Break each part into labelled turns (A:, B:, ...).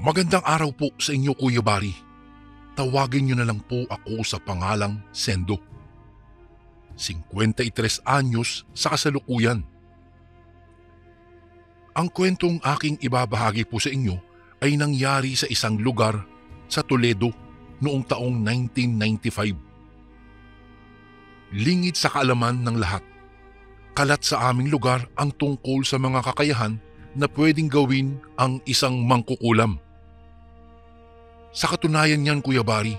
A: Magandang araw po sa inyo, Kuya Bari. Tawagin niyo na lang po ako sa pangalang Sendo. 53 anyos sa kasalukuyan. Ang kwentong aking ibabahagi po sa inyo ay nangyari sa isang lugar sa Toledo noong taong 1995. Lingid sa kaalaman ng lahat. Kalat sa aming lugar ang tungkol sa mga kakayahan na pwedeng gawin ang isang mangkukulam. Sa katunayan niyan, Kuya Bari,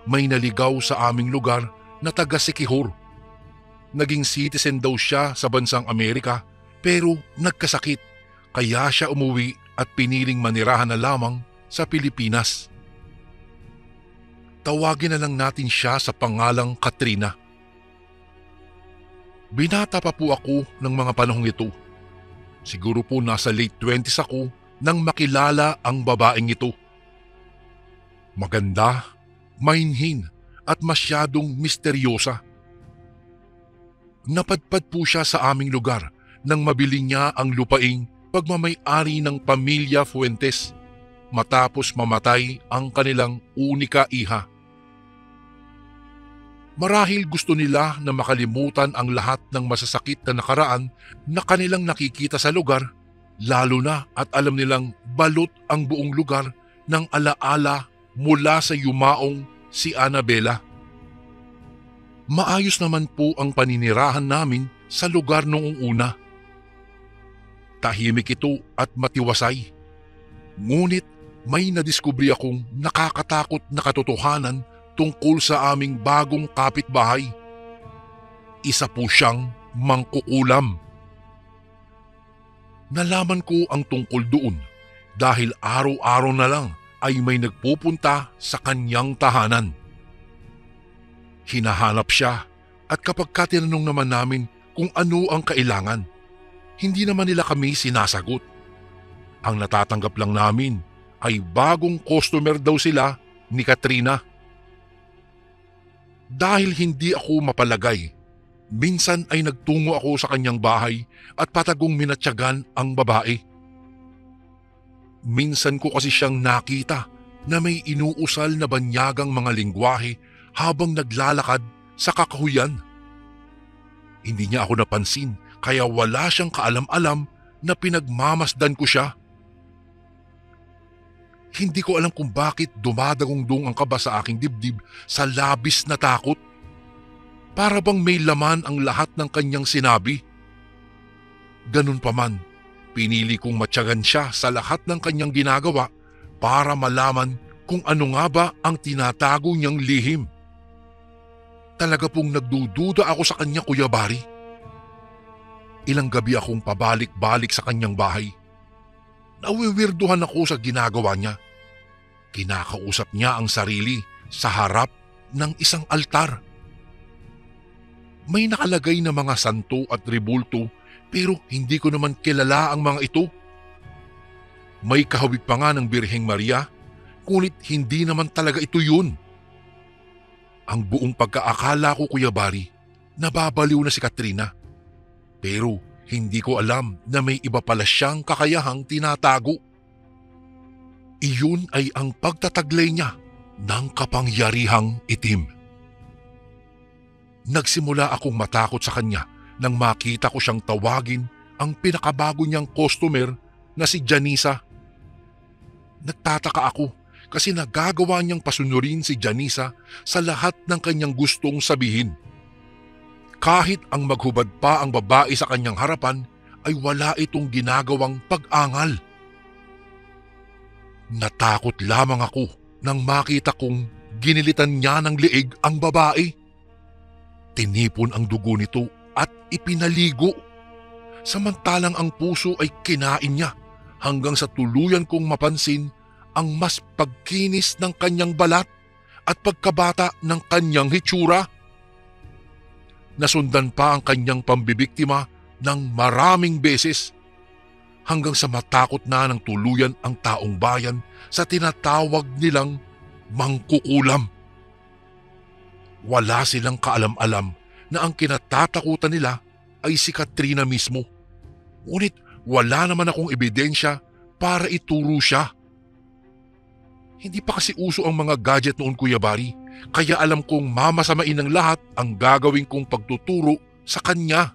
A: may naligaw sa aming lugar na taga Siquijor. Naging citizen daw siya sa bansang Amerika pero nagkasakit kaya siya umuwi at piniling manirahan na lamang sa Pilipinas. Tawagin na lang natin siya sa pangalang Katrina. Binata pa po ako ng mga panahong ito. Siguro po nasa late 20s ako nang makilala ang babaeng ito. Maganda, mainhin at masyadong misteryosa. Napadpad po siya sa aming lugar nang mabili niya ang lupaing pagmamay-ari ng pamilya Fuentes matapos mamatay ang kanilang unika iha. Marahil gusto nila na makalimutan ang lahat ng masasakit na nakaraan na kanilang nakikita sa lugar, lalo na at alam nilang balot ang buong lugar ng alaala mula sa yumaong si Annabella. Maayos naman po ang paninirahan namin sa lugar noong una. Tahimik ito at matiwasay. Ngunit may nadiskubre akong nakakatakot na katotohanan tungkol sa aming bagong kapitbahay. Isa po siyang mangkukulam. Nalaman ko ang tungkol doon dahil araw-araw na lang ay may nagpupunta sa kanyang tahanan. Hinahanap siya at kapag tinanong naman namin kung ano ang kailangan, hindi naman nila kami sinasagot. Ang natatanggap lang namin ay bagong customer daw sila ni Katrina. Dahil hindi ako mapalagay, minsan ay nagtungo ako sa kanyang bahay at patagong minatyagan ang babae. Minsan ko kasi siyang nakita na may inuusal na banyagang mga lingwahe habang naglalakad sa kakahuyan. Hindi niya ako napansin kaya wala siyang kaalam-alam na pinagmamasdan ko siya. Hindi ko alam kung bakit dumadagong-dung ang kaba sa aking dibdib sa labis na takot. Para bang may laman ang lahat ng kanyang sinabi. Ganun pa man, pinili kong matyagan siya sa lahat ng kanyang ginagawa para malaman kung ano nga ba ang tinatago niyang lihim. Talaga pong nagdududa ako sa kanya, Kuya Bari. Ilang gabi akong pabalik-balik sa kanyang bahay. Nawiwirduhan ako sa ginagawa niya. Kinakausap niya ang sarili sa harap ng isang altar. May nakalagay na mga santo at rebulto pero hindi ko naman kilala ang mga ito. May kahawig pa nga ng Birheng Maria, ngunit hindi naman talaga ito yun. Ang buong pagkaakala ko, Kuya Bari, nababaliw na si Katrina. Pero hindi ko alam na may iba pala siyang kakayahang tinatago. Iyon ay ang pagtataglay niya ng kapangyarihang itim. Nagsimula akong matakot sa kanya nang makita ko siyang tawagin ang pinakabago niyang customer na si Janisa. Nagtataka ako kasi nagagawa niyang pasunurin si Janisa sa lahat ng kanyang gustong sabihin. Kahit ang maghubad pa ang babae sa kanyang harapan ay wala itong ginagawang pag-angal. Natakot lamang ako nang makita kong ginilitan niya ng liig ang babae. Tinipon ang dugo nito at ipinaligo. Samantalang ang puso ay kinain niya hanggang sa tuluyan kong mapansin ang mas pagkinis ng kanyang balat at pagkabata ng kanyang hitsura. Nasundan pa ang kanyang pambibiktima ng maraming beses hanggang sa matakot na ng tuluyan ang taong bayan sa tinatawag nilang mangkukulam. Wala silang kaalam-alam na ang kinatatakutan nila ay si Katrina mismo. Ngunit wala naman akong ebidensya para ituro siya. Hindi pa kasi uso ang mga gadget noon, Kuya Bari, kaya alam kong mamasamain ng lahat ang gagawin kong pagtuturo sa kanya.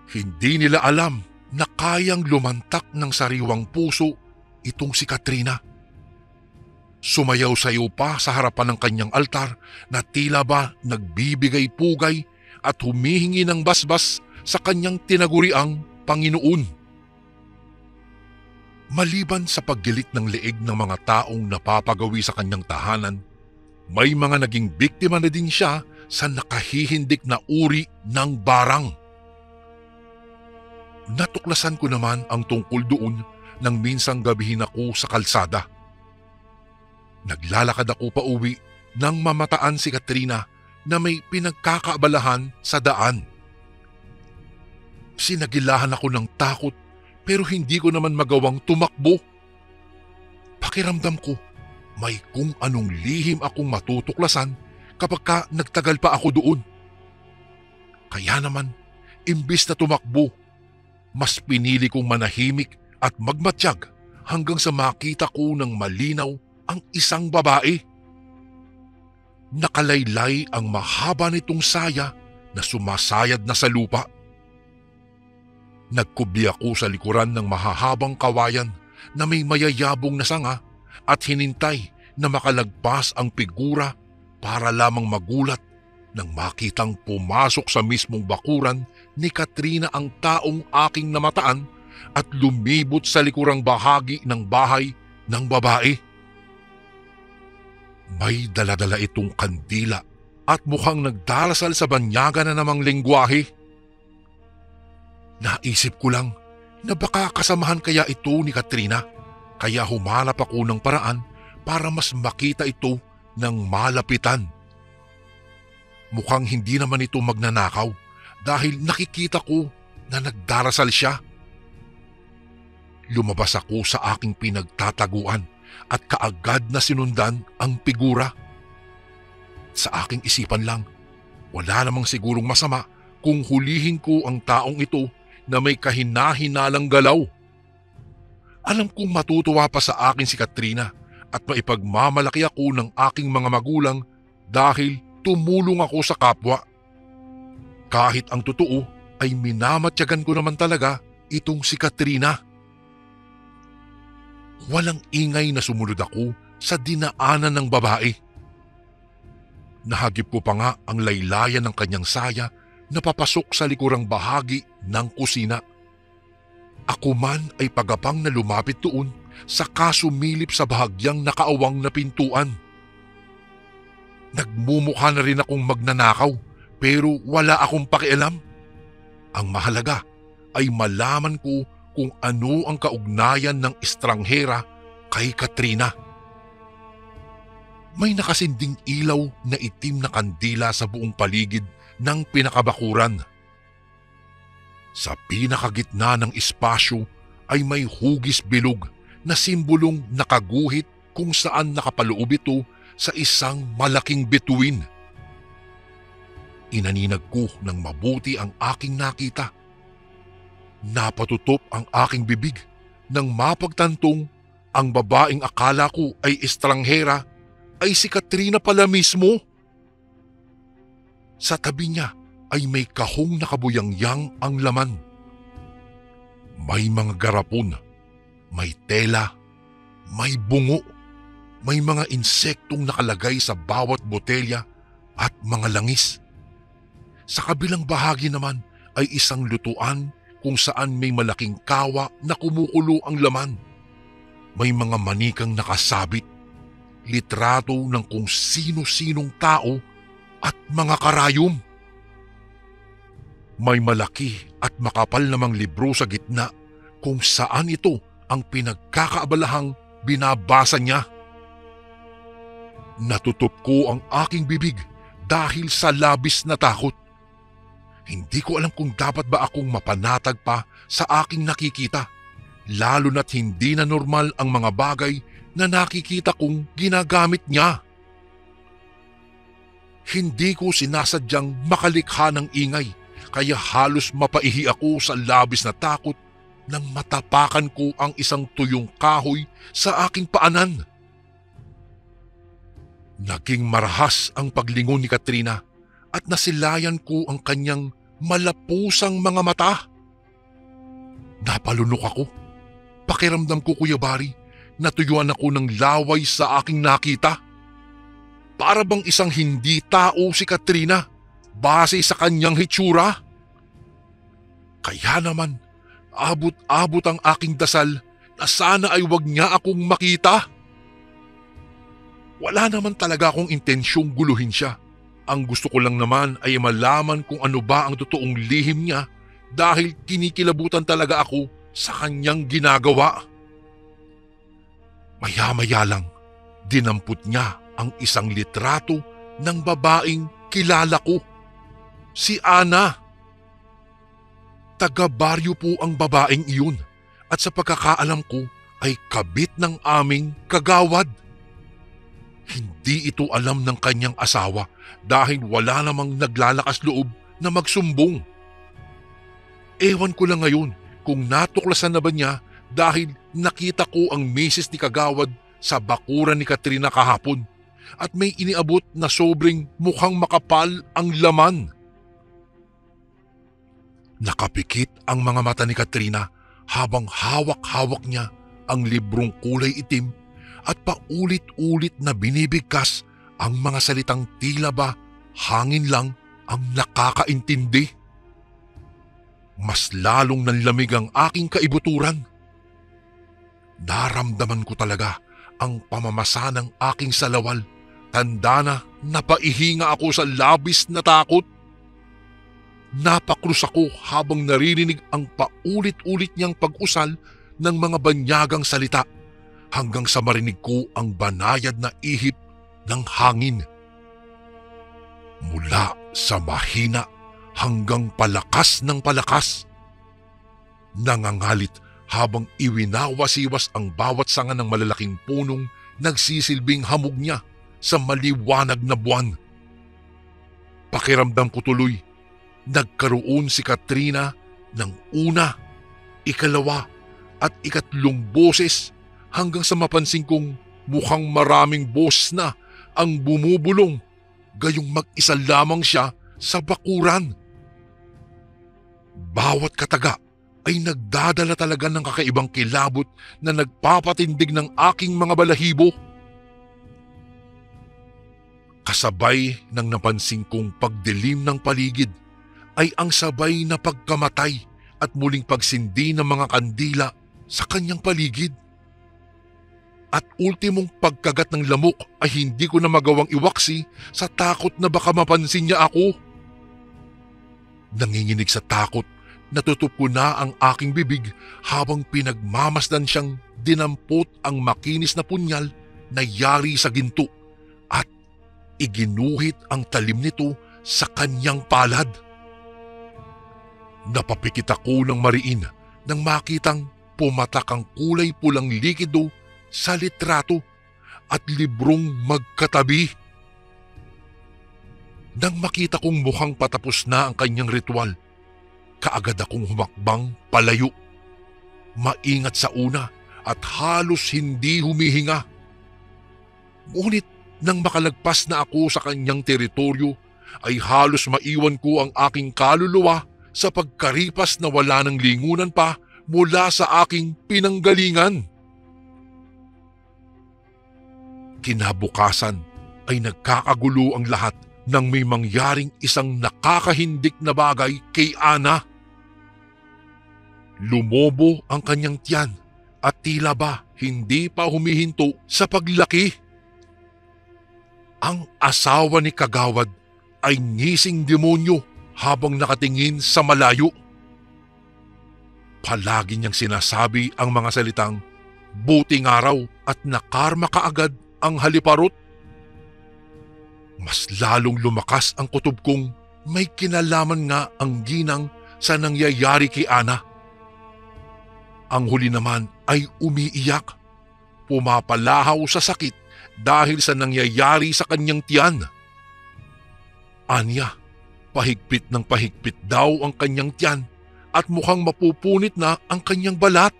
A: Hindi nila alam na kayang lumantak ng sariwang puso itong si Katrina. Sumayaw-sayaw pa sa harapan ng kanyang altar na tila ba nagbibigay pugay at humihingi ng basbas sa kanyang tinaguriang Panginoon. Maliban sa paggilit ng leeg ng mga taong napapagawi sa kanyang tahanan, may mga naging biktima na din siya sa nakahihindik na uri ng barang. Natuklasan ko naman ang tungkol doon nang minsang gabihin ako sa kalsada. Naglalakad ako pa uwi nang mamataan si Katrina na may pinagkakaabalahan sa daan. Sinagilahan ako ng takot pero hindi ko naman magawang tumakbo. Pakiramdam ko may kung anong lihim akong matutuklasan kapag nagtagal pa ako doon. Kaya naman, imbis na tumakbo, mas pinili kong manahimik at magmatiyag hanggang sa makita ko ng malinaw ang isang babae. Nakalaylay ang mahaba nitong saya na sumasayad na sa lupa. Nagkubi ako sa likuran ng mahahabang kawayan na may mayayabong na sanga at hinintay na makalagpas ang figura para lamang magulat nang makitang pumasok sa mismong bakuran ni Katrina ang taong aking namataan at lumibot sa likurang bahagi ng bahay ng babae. May daladala itong kandila at mukhang nagdarasal sa banyaga na namang lengguwahe. Naisip ko lang na baka kasamahan kaya ito ni Katrina, kaya humanap ako ng paraan para mas makita ito ng malapitan. Mukhang hindi naman ito magnanakaw dahil nakikita ko na nagdarasal siya. Lumabas ako sa aking pinagtataguan at kaagad na sinundan ang figura. Sa aking isipan lang, wala namang sigurong masama kung hulihin ko ang taong ito na may kahina-hinalang galaw. Alam kong matutuwa pa sa akin si Katrina at maipagmamalaki ako ng aking mga magulang dahil tumulong ako sa kapwa. Kahit ang totoo ay minamatyagan ko naman talaga itong si Katrina. Walang ingay na sumunod ako sa dinaanan ng babae. Nahagip ko pa nga ang laylayan ng kanyang saya na papasok sa likurang bahagi ng kusina. Ako man ay pagapang na lumapit doon saka sumilip sa bahagyang nakaawang na pintuan. Nagmumukha na rin akong magnanakaw pero wala akong pakialam. Ang mahalaga ay malaman ko kung ano ang kaugnayan ng estranghera kay Katrina. May nakasinding ilaw na itim na kandila sa buong paligid ng pinakabakuran. Sa pinakagitna ng espasyo ay may hugis bilog na simbolong nakaguhit kung saan nakapaloob ito sa isang malaking bituin. Inaninag ko ng mabuti ang aking nakita. Napatutop ang aking bibig nang mapagtantong ang babaeng akala ko ay estranghera ay si Katrina pala mismo. Sa tabi niya ay may kahong nakabuyangyang ang laman. May mga garapon, may tela, may bungo, may mga insektong nakalagay sa bawat botelya at mga langis. Sa kabilang bahagi naman ay isang lutuan kung saan may malaking kawa na kumukulo ang laman. May mga manikang nakasabit, litrato ng kung sino-sinong tao at mga karayom. May malaki at makapal namang libro sa gitna kung saan ito ang pinagkakaabalahang binabasa niya. Natutup ko ang aking bibig dahil sa labis na takot. Hindi ko alam kung dapat ba akong mapanatag pa sa aking nakikita, lalo na't hindi na normal ang mga bagay na nakikita kong ginagamit niya. Hindi ko sinasadyang makalikha ng ingay, kaya halos mapaihi ako sa labis na takot nang matapakan ko ang isang tuyong kahoy sa aking paanan. Naging marahas ang paglingon ni Katrina at nasilayan ko ang kanyang malapusang mga mata. Napalunok ako. Pakiramdam ko, Kuya Bari, natuyuan ako ng laway sa aking nakita. Para bang isang hindi tao si Katrina base sa kanyang hitsura. Kaya naman, abot-abot ang aking dasal na sana ay wag niya akong makita. Wala naman talaga akong intensyong guluhin siya. Ang gusto ko lang naman ay malaman kung ano ba ang totoong lihim niya dahil kinikilabutan talaga ako sa kanyang ginagawa. Maya-maya lang, dinampot niya ang isang litrato ng babaeng kilala ko. Si Ana. Taga-baryo po ang babaeng iyon at sa pagkakaalam ko ay kabit ng aming kagawad. Hindi ito alam ng kanyang asawa dahil wala namang naglalakas loob na magsumbong. Ewan ko lang ngayon kung natuklasan na ba niya dahil nakita ko ang misis ni Kagawad sa bakuran ni Katrina kahapon at may iniabot na sobrang mukhang makapal ang laman. Nakapikit ang mga mata ni Katrina habang hawak-hawak niya ang librong kulay itim at paulit-ulit na binibigkas ang mga salitang tila ba hangin lang ang nakakaintindi. Mas lalong nanlamig ang aking kaibuturan. Naramdaman ko talaga ang pamamasa ng aking salawal. Tanda na napaihinga ako sa labis na takot. Napakrus ako habang naririnig ang paulit-ulit niyang pag-usal ng mga banyagang salita hanggang sa marinig ko ang banayad na ihip ng hangin. Mula sa mahina hanggang palakas ng palakas. Nangangalit habang iwinawasiwas ang bawat sanga ng malalaking punong nagsisilbing hamog niya sa maliwanag na buwan. Pakiramdam ko tuloy, nagkaroon si Katrina ng una, ikalawa at ikatlong boses hanggang sa mapansin kong mukhang maraming boses na ang bumubulong, gayong mag-isa lamang siya sa bakuran. Bawat kataga ay nagdadala talaga ng kakaibang kilabot na nagpapatindig ng aking mga balahibo. Kasabay ng napansin kong pagdilim ng paligid ay ang sabay na pagkamatay at muling pagsindi ng mga kandila sa kanyang paligid. At ultimong pagkagat ng lamok ay hindi ko na magawang iwaksi sa takot na baka mapansin niya ako. Nanginginig sa takot, natutup ko na ang aking bibig habang pinagmamasdan siyang dinampot ang makinis na punyal na yari sa ginto at iginuhit ang talim nito sa kanyang palad. Napapikit ako ng mariin nang makitang pumatak ang kulay pulang likido sa litrato at librong magkatabi. Nang makita kong mukhang patapos na ang kanyang ritual, kaagad akong humakbang palayo. Maingat sa una at halos hindi humihinga. Ngunit nang makalagpas na ako sa kanyang teritoryo, ay halos maiwan ko ang aking kaluluwa sa pagkaripas na wala ng lingunan pa mula sa aking pinanggalingan. Kinabukasan ay nagkakagulo ang lahat nang may mangyaring isang nakakahindik na bagay kay Ana. Lumobo ang kanyang tiyan at tila ba hindi pa humihinto sa paglaki. Ang asawa ni Kagawad ay ngising demonyo habang nakatingin sa malayo. Palagi niyang sinasabi ang mga salitang buting araw at nakarma kaagad ang haliparot. Mas lalong lumakas ang kutob kong may kinalaman nga ang ginang sa nangyayari kay Ana. Ang huli naman ay umiiyak, pumapalahaw sa sakit dahil sa nangyayari sa kanyang tiyan. Anya, pahigpit ng pahigpit daw ang kanyang tiyan at mukhang mapupunit na ang kanyang balat.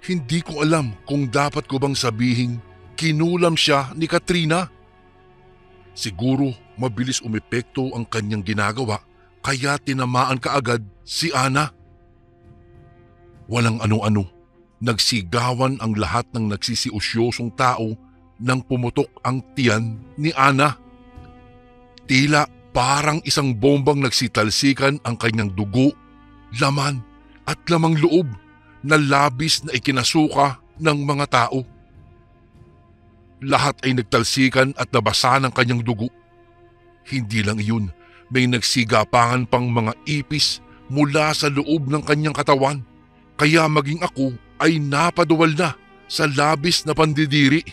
A: Hindi ko alam kung dapat ko bang sabihin kinulam siya ni Katrina. Siguro mabilis umepekto ang kanyang ginagawa kaya tinamaan kaagad si Ana. Walang ano-ano, nagsigawan ang lahat ng nagsisiusyosong tao nang pumutok ang tiyan ni Ana. Tila parang isang bombang nagsitalsikan ang kanyang dugo, laman at lamang loob na labis na ikinasuka ng mga tao. Lahat ay nagtalsikan at nabasa ng kanyang dugo. Hindi lang iyon, may nagsigapangan pang mga ipis mula sa loob ng kanyang katawan, kaya maging ako ay napaduwal na sa labis na pandidiri.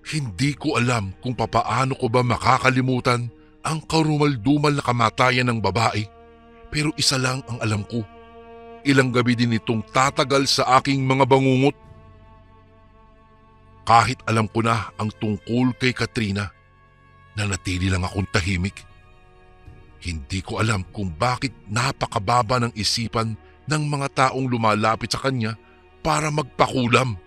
A: Hindi ko alam kung papaano ko ba makakalimutan ang karumal-dumal na kamatayan ng babae, pero isa lang ang alam ko. Ilang gabi din itong tatagal sa aking mga bangungot. Kahit alam ko na ang tungkol kay Katrina, nanatili lang akong tahimik. Hindi ko alam kung bakit napakababa ng isipan ng mga taong lumalapit sa kanya para magpakulam.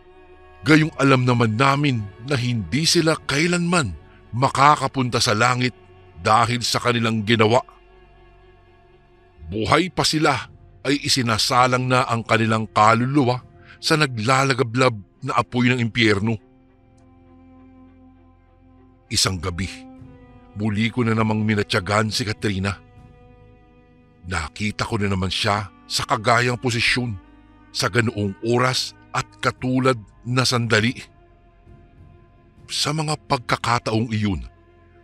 A: Gayong alam naman namin na hindi sila kailanman makakapunta sa langit dahil sa kanilang ginawa. Buhay pa sila ay isinasalang na ang kanilang kaluluwa sa naglalagablab na apoy ng impyerno. Isang gabi, muli ko na namang minatyagan si Katrina. Nakita ko na naman siya sa kagayang posisyon, sa ganoong oras at katulad na sandali. Sa mga pagkakataong iyon,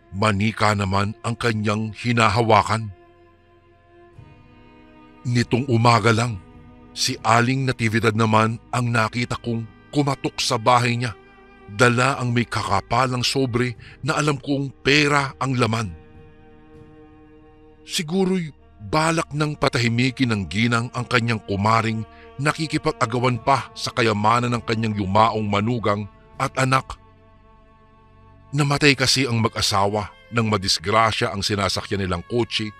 A: manika naman ang kanyang hinahawakan. Nitong umaga lang, si Aling Natividad naman ang nakita kong kumatok sa bahay niya. Dala ang may kakapalang sobre na alam kong pera ang laman. Siguro'y balak ng patahimikin ng ginang ang kanyang kumaring nakikipag-agawan pa sa kayamanan ng kanyang yumaong manugang at anak. Namatay kasi ang mag-asawa nang madisgrasya ang sinasakyan nilang kotse,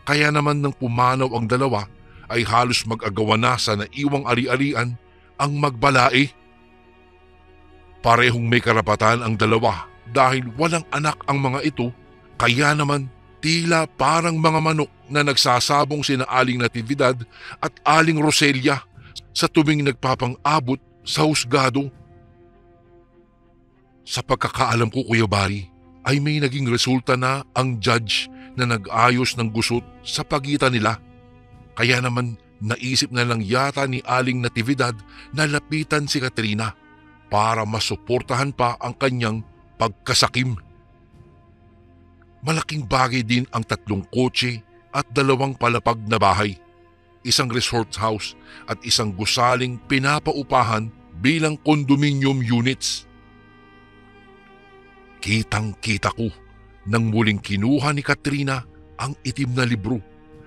A: kaya naman nang pumanaw ang dalawa ay halos mag-agawa na sa naiwang ari-arian ang magbalae. Parehong may karapatan ang dalawa dahil walang anak ang mga ito, kaya naman tila parang mga manok na nagsasabong sina Aling Natividad at Aling Roselia sa tuwing nagpapang-abot sa husgado. Sa pagkakaalam ko, Kuya Bari, ay may naging resulta na ang judge na nag-ayos ng gusot sa pagitan nila. Kaya naman naisip na lang yata ni Aling Natividad na lapitan si Katrina para masuportahan pa ang kanyang pagkasakim. Malaking bagay din ang 3 kotse at 2 palapag na bahay, isang resort house at isang gusaling pinapaupahan bilang condominium units. Kitang-kita ko nang muling kinuha ni Katrina ang itim na libro,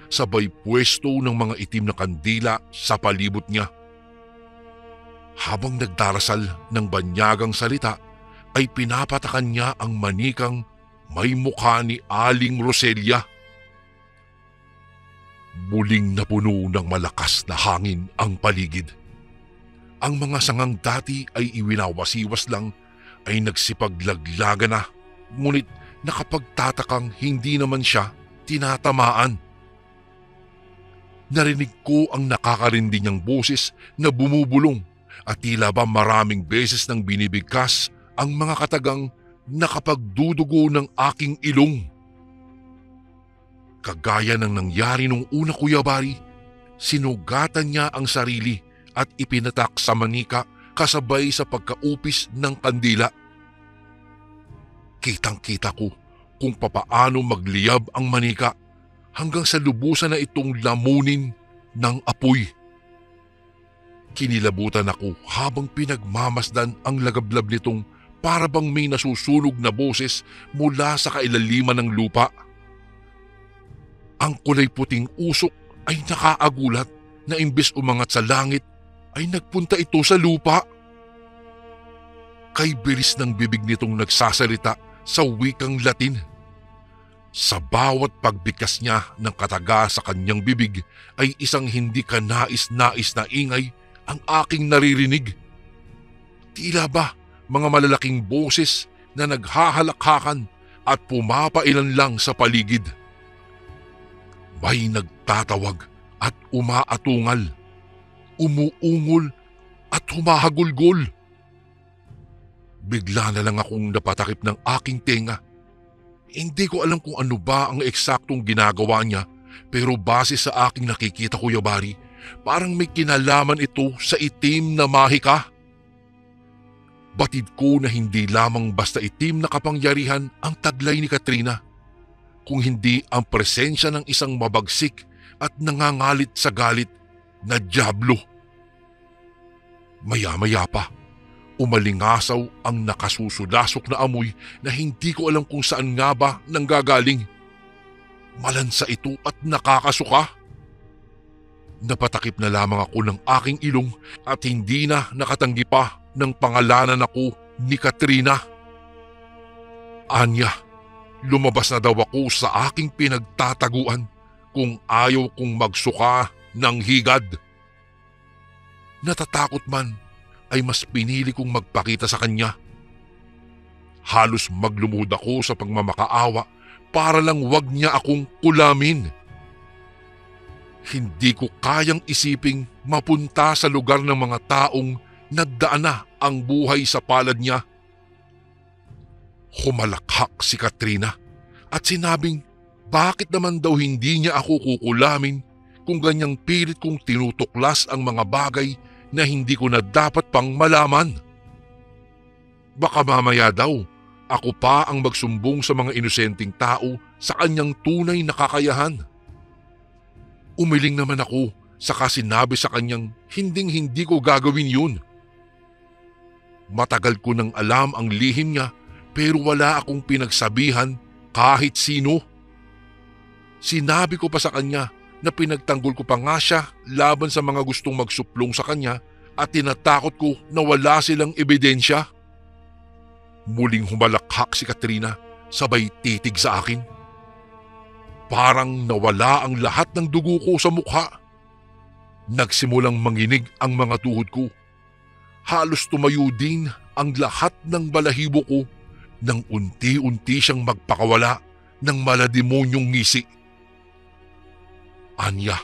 A: sabay pwesto ng mga itim na kandila sa palibot niya. Habang nagdarasal ng banyagang salita, ay pinapatakan niya ang manikang may mukha ni Aling Roselia. Muling napuno ng malakas na hangin ang paligid. Ang mga sangang dati ay iwinawasiwas lang ay nagsipaglaglaga na, ngunit nakapagtatakang hindi naman siya tinatamaan. Narinig ko ang nakakarindi niyang boses na bumubulong at tila ba maraming beses nang binibigkas ang mga katagang nakapagdudugo ng aking ilong. Kagaya ng nangyari nung una, Kuya Bari, sinugatan niya ang sarili at ipinatak sa manika kasabay sa pagkaupis ng kandila. Kitang-kita ko kung papaano magliyab ang manika hanggang sa lubusan na itong lamunin ng apoy. Kinilabutan ako habang pinagmamasdan ang lagablab nitong para bang may nasusunog na boses mula sa kailaliman ng lupa. Ang kulay puting usok ay nakaagulat na imbes umangat sa langit ay nagpunta ito sa lupa. Kay bilis ng bibig nitong nagsasalita sa wikang Latin. Sa bawat pagbigkas niya ng kataga sa kanyang bibig ay isang hindi kanais-nais na ingay ang aking naririnig. Tila ba mga malalaking boses na naghahalakhakan at pumapailan lang sa paligid. May nagtatawag at umaatungal, umuungol at humahagulgol. Bigla na lang akong napatakip ng aking tenga. Hindi ko alam kung ano ba ang eksaktong ginagawa niya, pero base sa aking nakikita, Kuya Bari, parang may kinalaman ito sa itim na mahika. Batid ko na hindi lamang basta itim na kapangyarihan ang taglay ni Katrina, kung hindi ang presensya ng isang mabagsik at nangangalit sa galit na dyablo. Maya-maya pa, umalingasaw ang nakasusulasok na amoy na hindi ko alam kung saan nga ba nanggagaling. Malansa ito at nakakasuka. Napatakip na lamang ako ng aking ilong at hindi na nakatanggi pa ng pangalanan ako ni Katrina. Anya, lumabas na daw ako sa aking pinagtataguan kung ayaw kong magsuka ng higad. Natatakot man ay mas pinili kong magpakita sa kanya. Halos maglumod ako sa pagmamakaawa para lang wag niya akong kulamin. Hindi ko kayang isiping mapunta sa lugar ng mga taong nagdaan na ang buhay sa palad niya. Humalakhak si Katrina at sinabing bakit naman daw hindi niya ako kukulamin kung ganyang pilit kong tinutuklas ang mga bagay na hindi ko na dapat pang malaman. Baka mamaya daw ako pa ang magsumbong sa mga inosenteng tao sa kanyang tunay na kakayahan. Umiling naman ako saka sinabi sa kanyang hinding-hindi ko gagawin yun. Matagal ko nang alam ang lihim niya pero wala akong pinagsabihan kahit sino. Sinabi ko pa sa kanya na pinagtanggol ko pa nga siya laban sa mga gustong magsuplong sa kanya at tinatakot ko na wala silang ebidensya. Muling humalakhak si Katrina sabay titig sa akin. Parang nawala ang lahat ng dugo ko sa mukha. Nagsimulang manginig ang mga tuhod ko. Halos tumayo din ang lahat ng balahibo ko nang unti-unti siyang magpakawala ng malademonyong ngisi. Anya,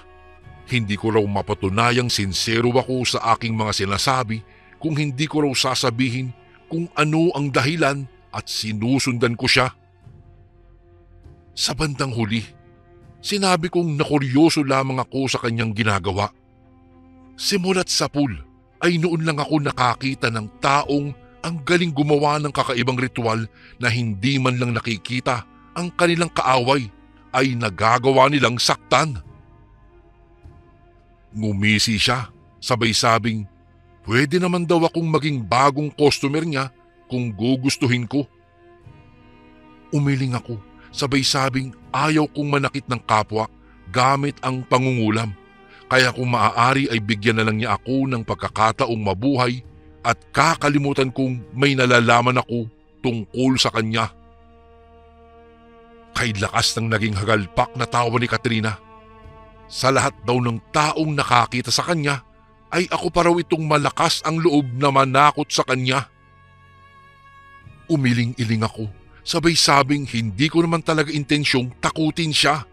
A: hindi ko raw mapatunayang sincero ako sa aking mga sinasabi kung hindi ko raw sasabihin kung ano ang dahilan at sinusundan ko siya. Sa bandang huli, sinabi kong nakuryoso lamang ako sa kanyang ginagawa. Simulat sa pool ay noon lang ako nakakita ng taong ang galing gumawa ng kakaibang ritual na hindi man lang nakikita ang kanilang kaaway ay nagagawa nilang saktan. Ngumisi siya, sabay sabing pwede naman daw akong maging bagong customer niya kung gugustuhin ko. Umiling ako, sabay sabing ayaw kong manakit ng kapwa gamit ang pangungulam. Kaya kung maaari ay bigyan na lang niya ako ng pagkakataong mabuhay at kakalimutan kong may nalalaman ako tungkol sa kanya. Kay lakas ng naging hagalpak na tawa ni Katrina. Sa lahat daw ng taong nakakita sa kanya ay ako pa raw itong malakas ang loob na manakot sa kanya. Umiling-iling ako, sabay sabing hindi ko naman talaga intensyong takutin siya.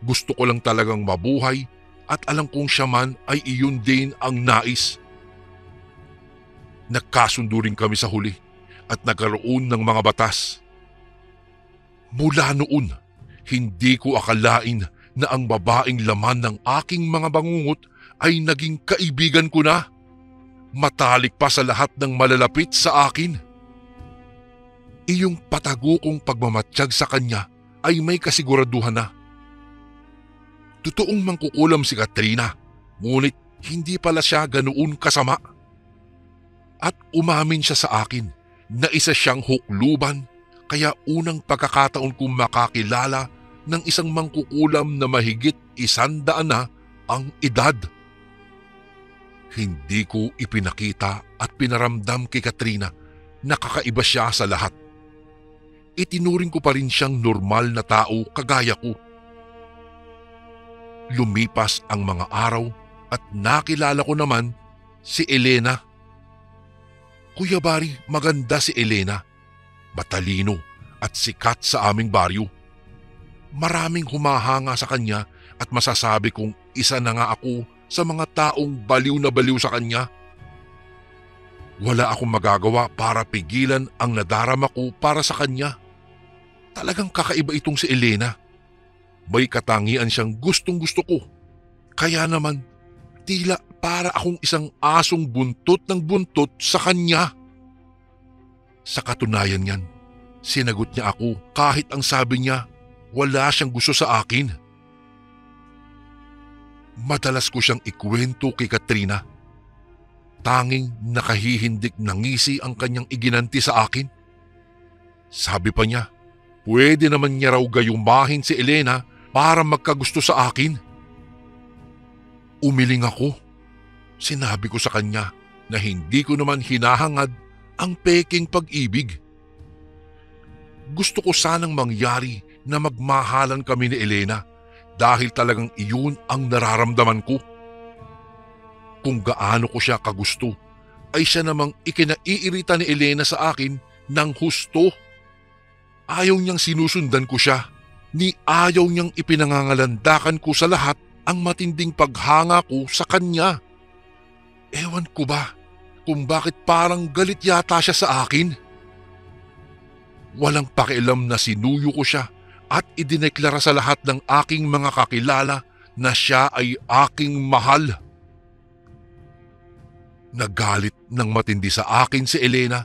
A: Gusto ko lang talagang mabuhay at alam kong siya man ay iyon din ang nais. Nagkasundo rin kami sa huli at nagkaroon ng mga batas. Mula noon, hindi ko akalain na ang babaeng laman ng aking mga bangungot ay naging kaibigan ko na. Matalik pa sa lahat ng malalapit sa akin. Iyong patago kong pagmamatsyag sa kanya ay may kasiguraduhan na. Totoong mangkukulam si Katrina, ngunit hindi pala siya ganoon kasama. At umamin siya sa akin na isa siyang hukluban, kaya unang pagkakataon kong makakilala ng isang mangkukulam na mahigit 100 na ang edad. Hindi ko ipinakita at pinaramdam kay Katrina na kakaiba siya sa lahat. Itinuring ko pa rin siyang normal na tao kagaya ko. Lumipas ang mga araw at nakilala ko naman si Elena. Kuya Bari, maganda si Elena. Matalino at sikat sa aming baryo. Maraming humahanga sa kanya at masasabi kong isa na nga ako sa mga taong baliw na baliw sa kanya. Wala akong magagawa para pigilan ang nadarama ko para sa kanya. Talagang kakaiba itong si Elena. May katangian siyang gustong-gusto ko. Kaya naman, tila para akong isang asong buntot ng buntot sa kanya. Sa katunayan yan, sinagot niya ako kahit ang sabi niya, wala siyang gusto sa akin. Madalas ko siyang ikwento kay Katrina. Tanging nakahihindik na ngisi ang kanyang iginanti sa akin. Sabi pa niya, pwede naman niya raw gayumahin si Elena para magkagusto sa akin. Umiling ako. Sinabi ko sa kanya na hindi ko naman hinahangad ang peking pag-ibig. Gusto ko sanang mangyari na magmahalan kami ni Elena dahil talagang iyon ang nararamdaman ko. Kung gaano ko siya kagusto, ay siya namang ikinaiirita ni Elena sa akin ng husto. Ayaw niyang sinusundan ko siya, ni ayaw niyang ipinangangalandakan ko sa lahat ang matinding paghanga ko sa kanya. Ewan ko ba kung bakit parang galit yata siya sa akin. Walang pakialam na sinuyo ko siya at idineklara sa lahat ng aking mga kakilala na siya ay aking mahal. Nagalit ng matindi sa akin si Elena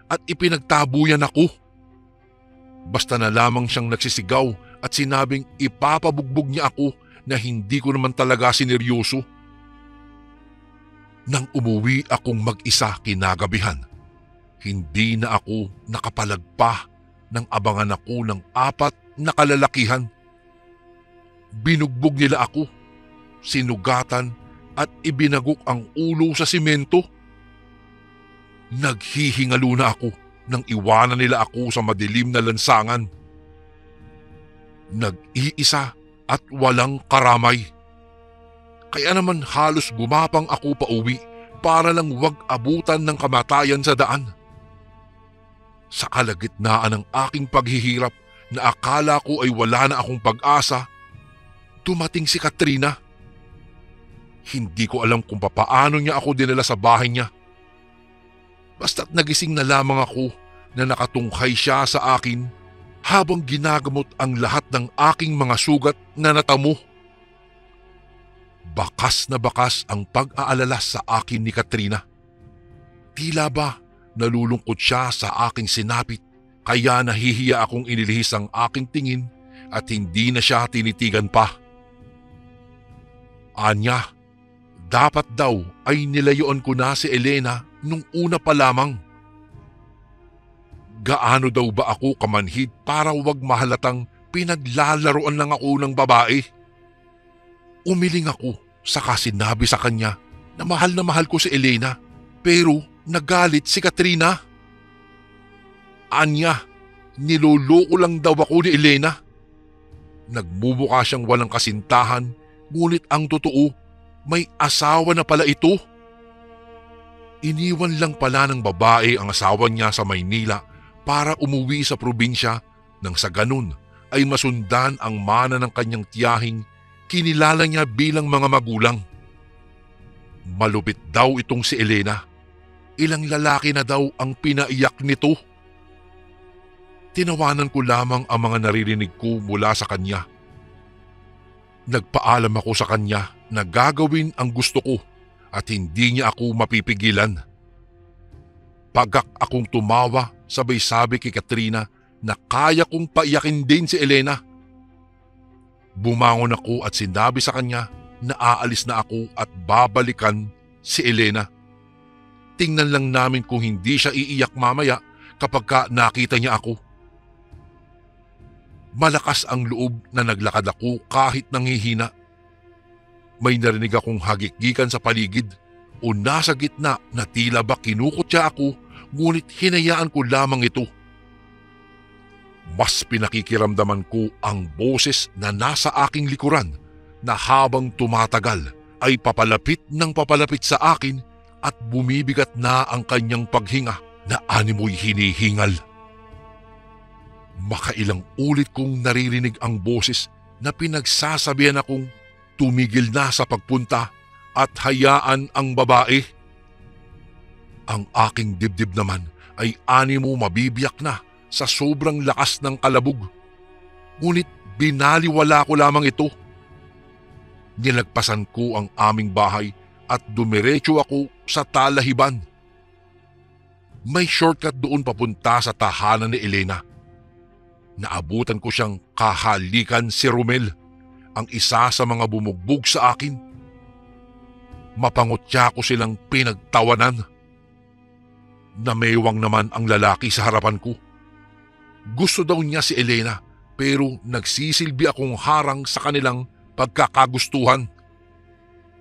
A: at ipinagtabuyan ako. Basta na lamang siyang nagsisigaw at sinabing ipapabugbog niya ako na hindi ko naman talaga sineryoso. Nang umuwi akong mag-isa kinagabihan, hindi na ako nakapalagpa nang abangan ako ng 4 na kalalakihan. Binugbog nila ako, sinugatan at ibinagok ang ulo sa simento. Naghihingalo na ako nang iwanan nila ako sa madilim na lansangan. Nag-iisa at walang karamay. Kaya naman halos gumapang ako pauwi para lang wag abutan ng kamatayan sa daan. Sa kalagitnaan ng aking paghihirap na akala ko ay wala na akong pag-asa, dumating si Katrina. Hindi ko alam kung papaano niya ako dinala sa bahay niya. Basta't nagising na lamang ako na nakatunghay siya sa akin habang ginagamot ang lahat ng aking mga sugat na natamo. Bakas na bakas ang pag-aalala sa akin ni Katrina. Tila ba nalulungkot siya sa aking sinapit kaya nahihiya akong inilihis ang aking tingin at hindi na siya tinitigan pa. Anya, dapat daw ay nilayuan ko na si Elena nung una pa lamang. Gaano daw ba ako kamanhid para wag mahalatang pinaglalaroan lang ako ng babae? Umiling ako saka sinabi sa kanya na mahal ko si Elena pero nagalit si Katrina. Anya, niloloko lang daw ako ni Elena. Nagmumukha siyang walang kasintahan ngunit ang totoo, may asawa na pala ito. Iniwan lang pala ng babae ang asawa niya sa Maynila para umuwi sa probinsya nang sa ganun ay masundan ang mana ng kanyang tiyahing kinilala niya bilang mga magulang. Malupit daw itong si Elena. Ilang lalaki na daw ang pinaiyak nito. Tinawanan ko lamang ang mga naririnig ko mula sa kanya. Nagpaalam ako sa kanya na gagawin ang gusto ko at hindi niya ako mapipigilan. Pagak akong tumawa, sabay sabi kay Katrina na kaya kong paiyakin din si Elena. Bumangon ako at sinabi sa kanya na aalis na ako at babalikan si Elena. Tingnan lang namin kung hindi siya iiyak mamaya kapag nakita niya ako. Malakas ang loob na naglakad ako kahit nanghihina. May narinig akong hagikgikan sa paligid o nasa gitna na tila ba kinukutya ako ngunit hinayaan ko lamang ito. Mas pinakikiramdaman ko ang boses na nasa aking likuran na habang tumatagal ay papalapit ng papalapit sa akin at bumibigat na ang kanyang paghinga na animoy hinihingal. Makailang ulit kong naririnig ang boses na pinagsasabihan akong tumigil na sa pagpunta at hayaan ang babae. Ang aking dibdib naman ay animo mabibiyak na sa sobrang lakas ng kalabog. Ngunit binaliwala ko lamang ito. Nilagpasan ko ang aming bahay at dumiretso ako sa talahiban. May shortcut doon papunta sa tahanan ni Elena. Naabutan ko siyang kahalikan si Romel, ang isa sa mga bumugbog sa akin. Mapangutya ko silang pinagtawanan. Namewang naman ang lalaki sa harapan ko. Gusto daw niya si Elena pero nagsisilbi akong harang sa kanilang pagkakagustuhan.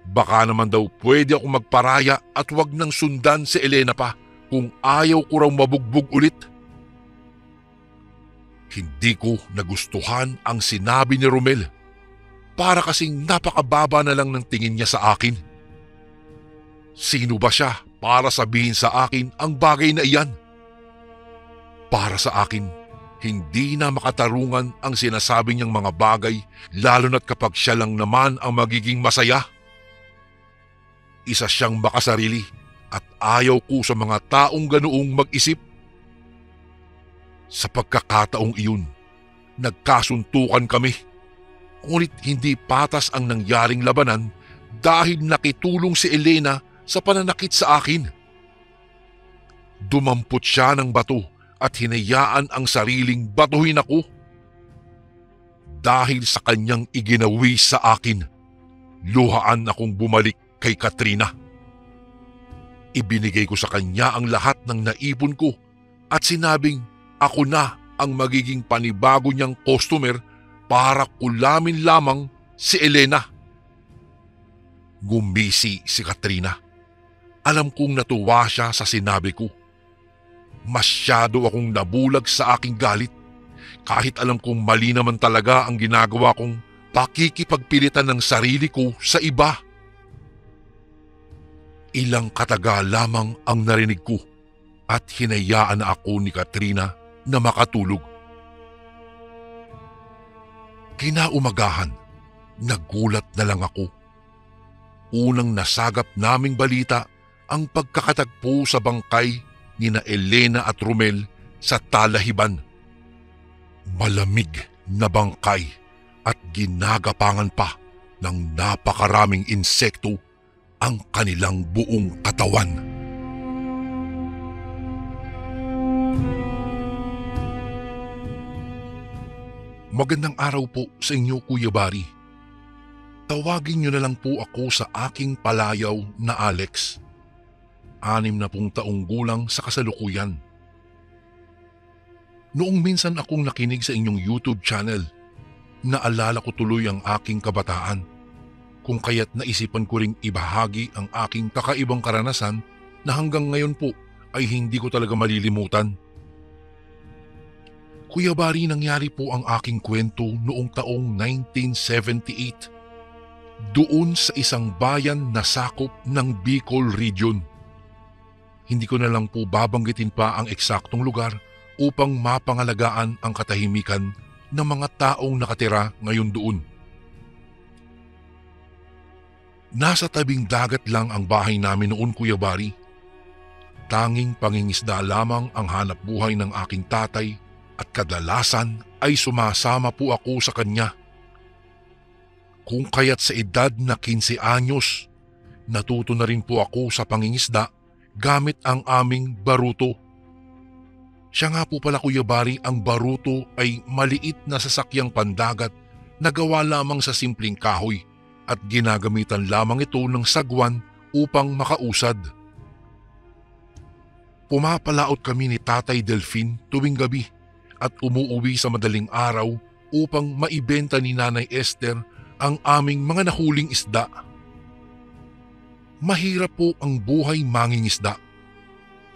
A: Baka naman daw pwede ako magparaya at wag nang sundan si Elena pa kung ayaw ko raw mabugbog ulit. Hindi ko nagustuhan ang sinabi ni Romel. Para kasing napakababa na lang ng tingin niya sa akin. Sino ba siya para sabihin sa akin ang bagay na iyan? Para sa akin, hindi na makatarungan ang sinasabi niyang mga bagay lalo na't kapag siya lang naman ang magiging masaya. Isa siyang makasarili at ayaw ko sa mga taong ganoong mag-isip. Sa pagkakataong iyon, nagkasuntukan kami. Ngunit hindi patas ang nangyaring labanan dahil nakitulong si Elena sa pananakit sa akin. Dumampot siya ng bato at hinayaan ang sariling batuhin ako. Dahil sa kanyang iginawi sa akin, luhaan akong bumalik kay Katrina. Ibinigay ko sa kanya ang lahat ng naipon ko at sinabing ako na ang magiging panibago niyang customer para kulamin lamang si Elena. Gumisi si Katrina. Alam kong natuwa siya sa sinabi ko. Masyado akong nabulag sa aking galit kahit alam kong mali naman talaga ang ginagawa kong pakikipagpilitan ng sarili ko sa iba. Ilang katagal lamang ang narinig ko at hinayaan na ako ni Katrina na makatulog. Kinaumagahan, nagulat na lang ako. Unang nasagap naming balita ang pagkakatagpo sa bangkay nina Elena at Romel sa talahiban. Malamig na bangkay at ginagapangan pa ng napakaraming insekto ang kanilang buong katawan. Magandang araw po sa inyo, Kuya Barry. Tawagin niyo na lang po ako sa aking palayaw na Alex. 60 taong gulang sa kasalukuyan. Noong minsan akong nakinig sa inyong YouTube channel, naalala ko tuloy ang aking kabataan. Kung kaya't naisipan ko ring ibahagi ang aking kakaibang karanasan na hanggang ngayon po ay hindi ko talaga malilimutan. Kuya Barry, nangyari po ang aking kwento noong taong 1978 doon sa isang bayan na sakop ng Bicol Region. Hindi ko na lang po babanggitin pa ang eksaktong lugar upang mapangalagaan ang katahimikan ng mga taong nakatira ngayon doon. Nasa tabing dagat lang ang bahay namin noon, Kuya Barry. Tanging pangingisda lamang ang hanap buhay ng aking tatay at kadalasan ay sumasama po ako sa kanya. Kung kaya't sa edad na 15 anyos, natuto na rin po ako sa pangingisda gamit ang aming baruto. Siya nga po pala, Kuya Barry, ang baruto ay maliit na sasakyang pandagat na gawa lamang sa simpleng kahoy at ginagamitan lamang ito ng sagwan upang makausad. Pumapalaot kami ni Tatay Delfin tuwing gabi at umuuwi sa madaling araw upang maibenta ni Nanay Esther ang aming mga nahuling isda. Mahirap po ang buhay mangingisda.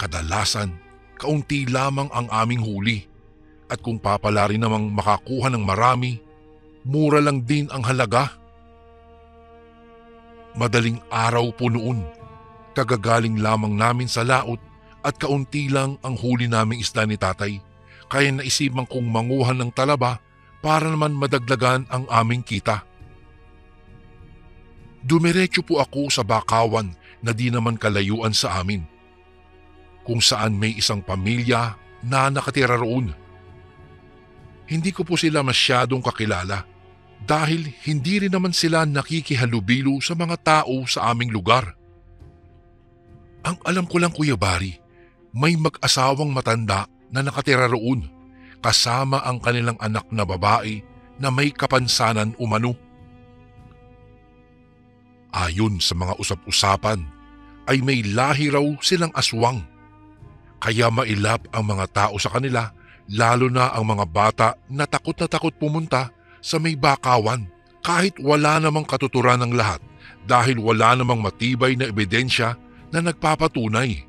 A: Kadalasan, kaunti lamang ang aming huli at kung papala rin namang makakuha ng marami, mura lang din ang halaga. Madaling araw po noon, Kagagaling lamang namin sa laot at kaunti lang ang huli naming isda ni tatay, kaya naisipan kong manguhan ng talaba para naman madagdagan ang aming kita. Dumiretso po ako sa bakawan na di naman kalayuan sa amin, kung saan may isang pamilya na nakatira roon. Hindi ko po sila masyadong kakilala dahil hindi rin naman sila nakikihalubilo sa mga tao sa aming lugar. Ang alam ko lang, Kuya Bari, may mag-asawang matanda na nakatira roon kasama ang kanilang anak na babae na may kapansanan umano. Ayon sa mga usap-usapan ay may lahi raw silang aswang, kaya mailap ang mga tao sa kanila, lalo na ang mga bata na takot pumunta sa may bakawan kahit wala namang katuturan ng lahat dahil wala namang matibay na ebidensya na nagpapatunay.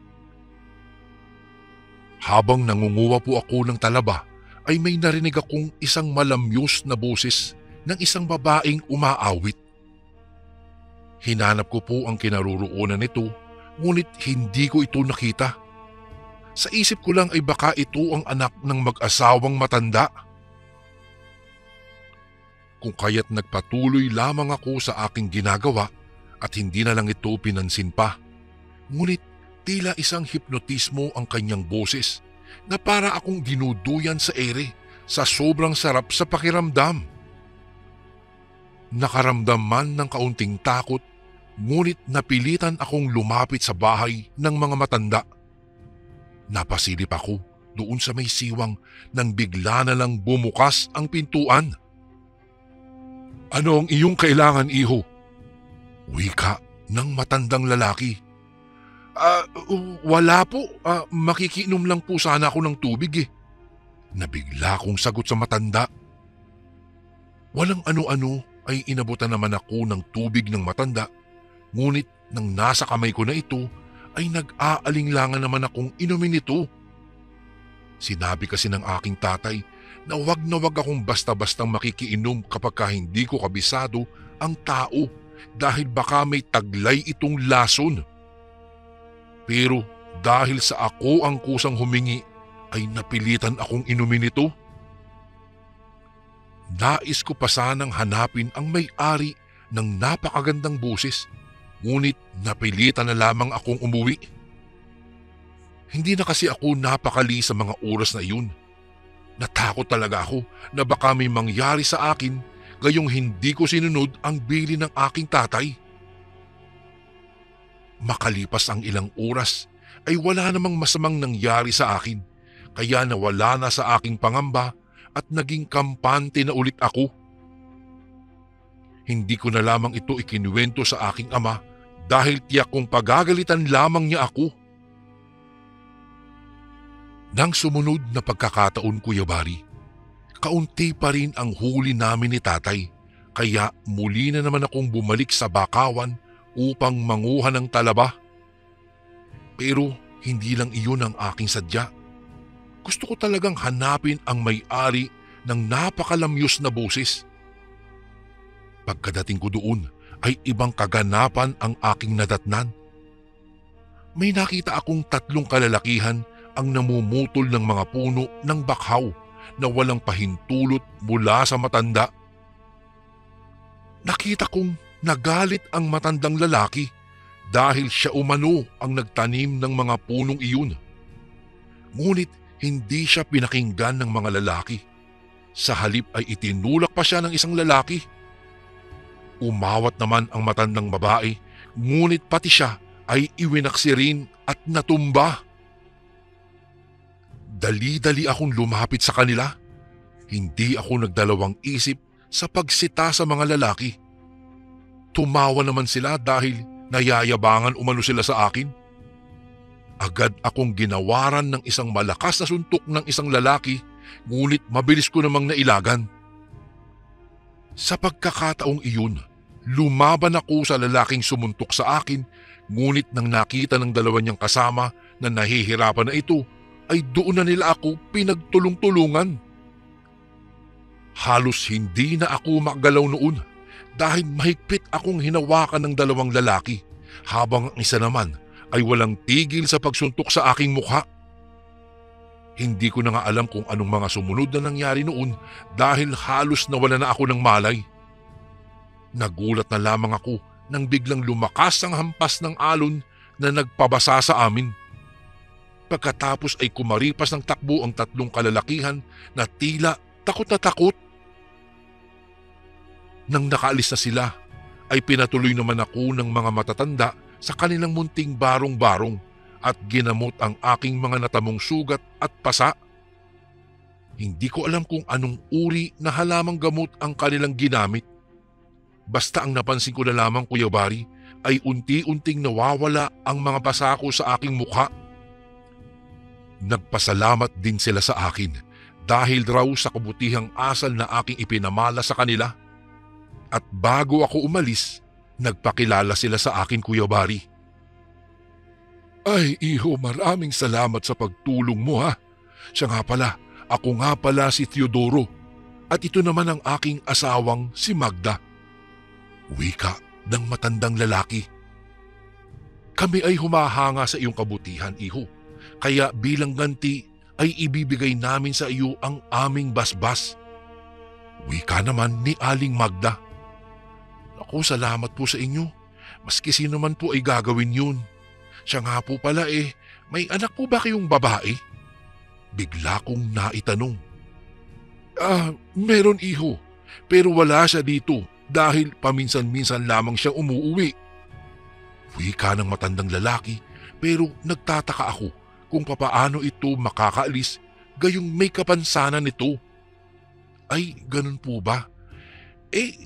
A: Habang nangunguha po ako ng talaba ay may narinig akong isang malamyos na boses ng isang babaeng umaawit. Hinanap ko po ang kinaroroonan nito, ngunit hindi ko ito nakita. Sa isip ko lang ay baka ito ang anak ng mag-asawang matanda. Kung kaya't nagpatuloy lamang ako sa aking ginagawa at hindi na lang ito pinansin pa. Ngunit tila isang hipnotismo ang kanyang boses na para akong dinuduyan sa ere sa sobrang sarap sa pakiramdam. Nakaramdam man ng kaunting takot, ngunit napilitan akong lumapit sa bahay ng mga matanda. Napasilip ako doon sa may siwang nang bigla na lang bumukas ang pintuan. "Ano ang iyong kailangan, iho?" Wika ng matandang lalaki. Wala po. Makikinom lang po sana ako ng tubig eh." Nabigla kong sagot sa matanda. Walang ano-ano ay inabutan naman ako ng tubig ng matanda, ngunit nang nasa kamay ko na ito ay nag-aalinlangan naman akong inumin ito. Sinabi kasi ng aking tatay na wag akong basta-bastang makikiinom kapag hindi ko kabisado ang tao dahil baka may taglay itong lason. Pero dahil sa ako ang kusang humingi ay napilitan akong inumin ito. Nais ko pa sanang hanapin ang may-ari ng napakagandang boses, ngunit napilitan na lamang akong umuwi. Hindi na kasi ako napakali sa mga oras na iyon. Natakot talaga ako na baka may mangyari sa akin gayong hindi ko sinunod ang bili ng aking tatay. Makalipas ang ilang oras ay wala namang masamang nangyari sa akin, kaya nawala na sa aking pangamba at naging kampante na ulit ako. Hindi ko na lamang ito ikinuwento sa aking ama dahil tiyak kong pagagalitan lamang niya ako. Nang sumunod na pagkakataon, Kuya Bari, kaunti pa rin ang huli namin ni tatay, kaya muli na naman akong bumalik sa bakawan upang manguha ng talaba. Pero hindi lang iyon ang aking sadya. Gusto ko talagang hanapin ang may-ari ng napakalamyos na boses. Pagkadating ko doon ay ibang kaganapan ang aking nadatnan. May nakita akong 3 kalalakihan ang namumutol ng mga puno ng bakhaw na walang pahintulot mula sa matanda. Nakita kong nagalit ang matandang lalaki dahil siya umano ang nagtanim ng mga punong iyon. Ngunit hindi siya pinakinggan ng mga lalaki. Sa halip ay itinulak pa siya ng isang lalaki. Umawat naman ang matandang babae, ngunit pati siya ay iwinaksi rin at natumba. Dali-dali akong lumapit sa kanila. Hindi ako nagdalawang isip sa pagsita sa mga lalaki. Tumawa naman sila dahil nayayabangan umano sila sa akin. Agad akong ginawaran ng isang malakas na suntok ng isang lalaki, ngunit mabilis ko namang nailagan. Sa pagkakataong iyon, lumaban ako sa lalaking sumuntok sa akin, ngunit nang nakita ng dalawa niyang kasama na nahihirapan na ito, ay doon na nila ako pinagtulong-tulungan. Halos hindi na ako makagalaw noon dahil mahigpit akong hinawakan ng 2 lalaki, habang ang isa naman ay walang tigil sa pagsuntok sa aking mukha. Hindi ko na nga alam kung anong mga sumunod na nangyari noon dahil halos nawala na ako ng malay. Nagulat na lamang ako nang biglang lumakas ang hampas ng alon na nagpabasa sa amin. Pagkatapos ay kumaripas ng takbo ang tatlong kalalakihan na tila takot na takot. Nang nakaalis na sila, ay pinatuloy naman ako ng mga matatanda sa kanilang munting barong-barong at ginamot ang aking mga natamong sugat at pasa. Hindi ko alam kung anong uri na halamang gamot ang kanilang ginamit. Basta ang napansin ko na lamang, Kuya Bari, ay unti-unting nawawala ang mga pasa ko sa aking mukha. Nagpasalamat din sila sa akin dahil raw sa kabutihang asal na aking ipinamala sa kanila. At bago ako umalis, nagpakilala sila sa akin, Kuya Bari. Ay, iho, maraming salamat sa pagtulong mo, ha. Siya nga pala, ako nga pala si Teodoro at ito naman ang aking asawang si Magda. Wika ng matandang lalaki. Kami ay humahanga sa iyong kabutihan, iho. Kaya bilang ganti ay ibibigay namin sa iyo ang aming basbas. Wika naman ni Aling Magda. Ako, salamat po sa inyo. Maski sino man po ay gagawin yun. Siya nga po pala may anak po ba kayong babae? Bigla kong naitanong. Meron, iho. Pero wala siya dito dahil paminsan-minsan lamang siya umuuwi. Wika ng matandang lalaki, pero nagtataka ako kung papaano ito makakaalis gayong may kapansanan nito. Ay, ganun po ba?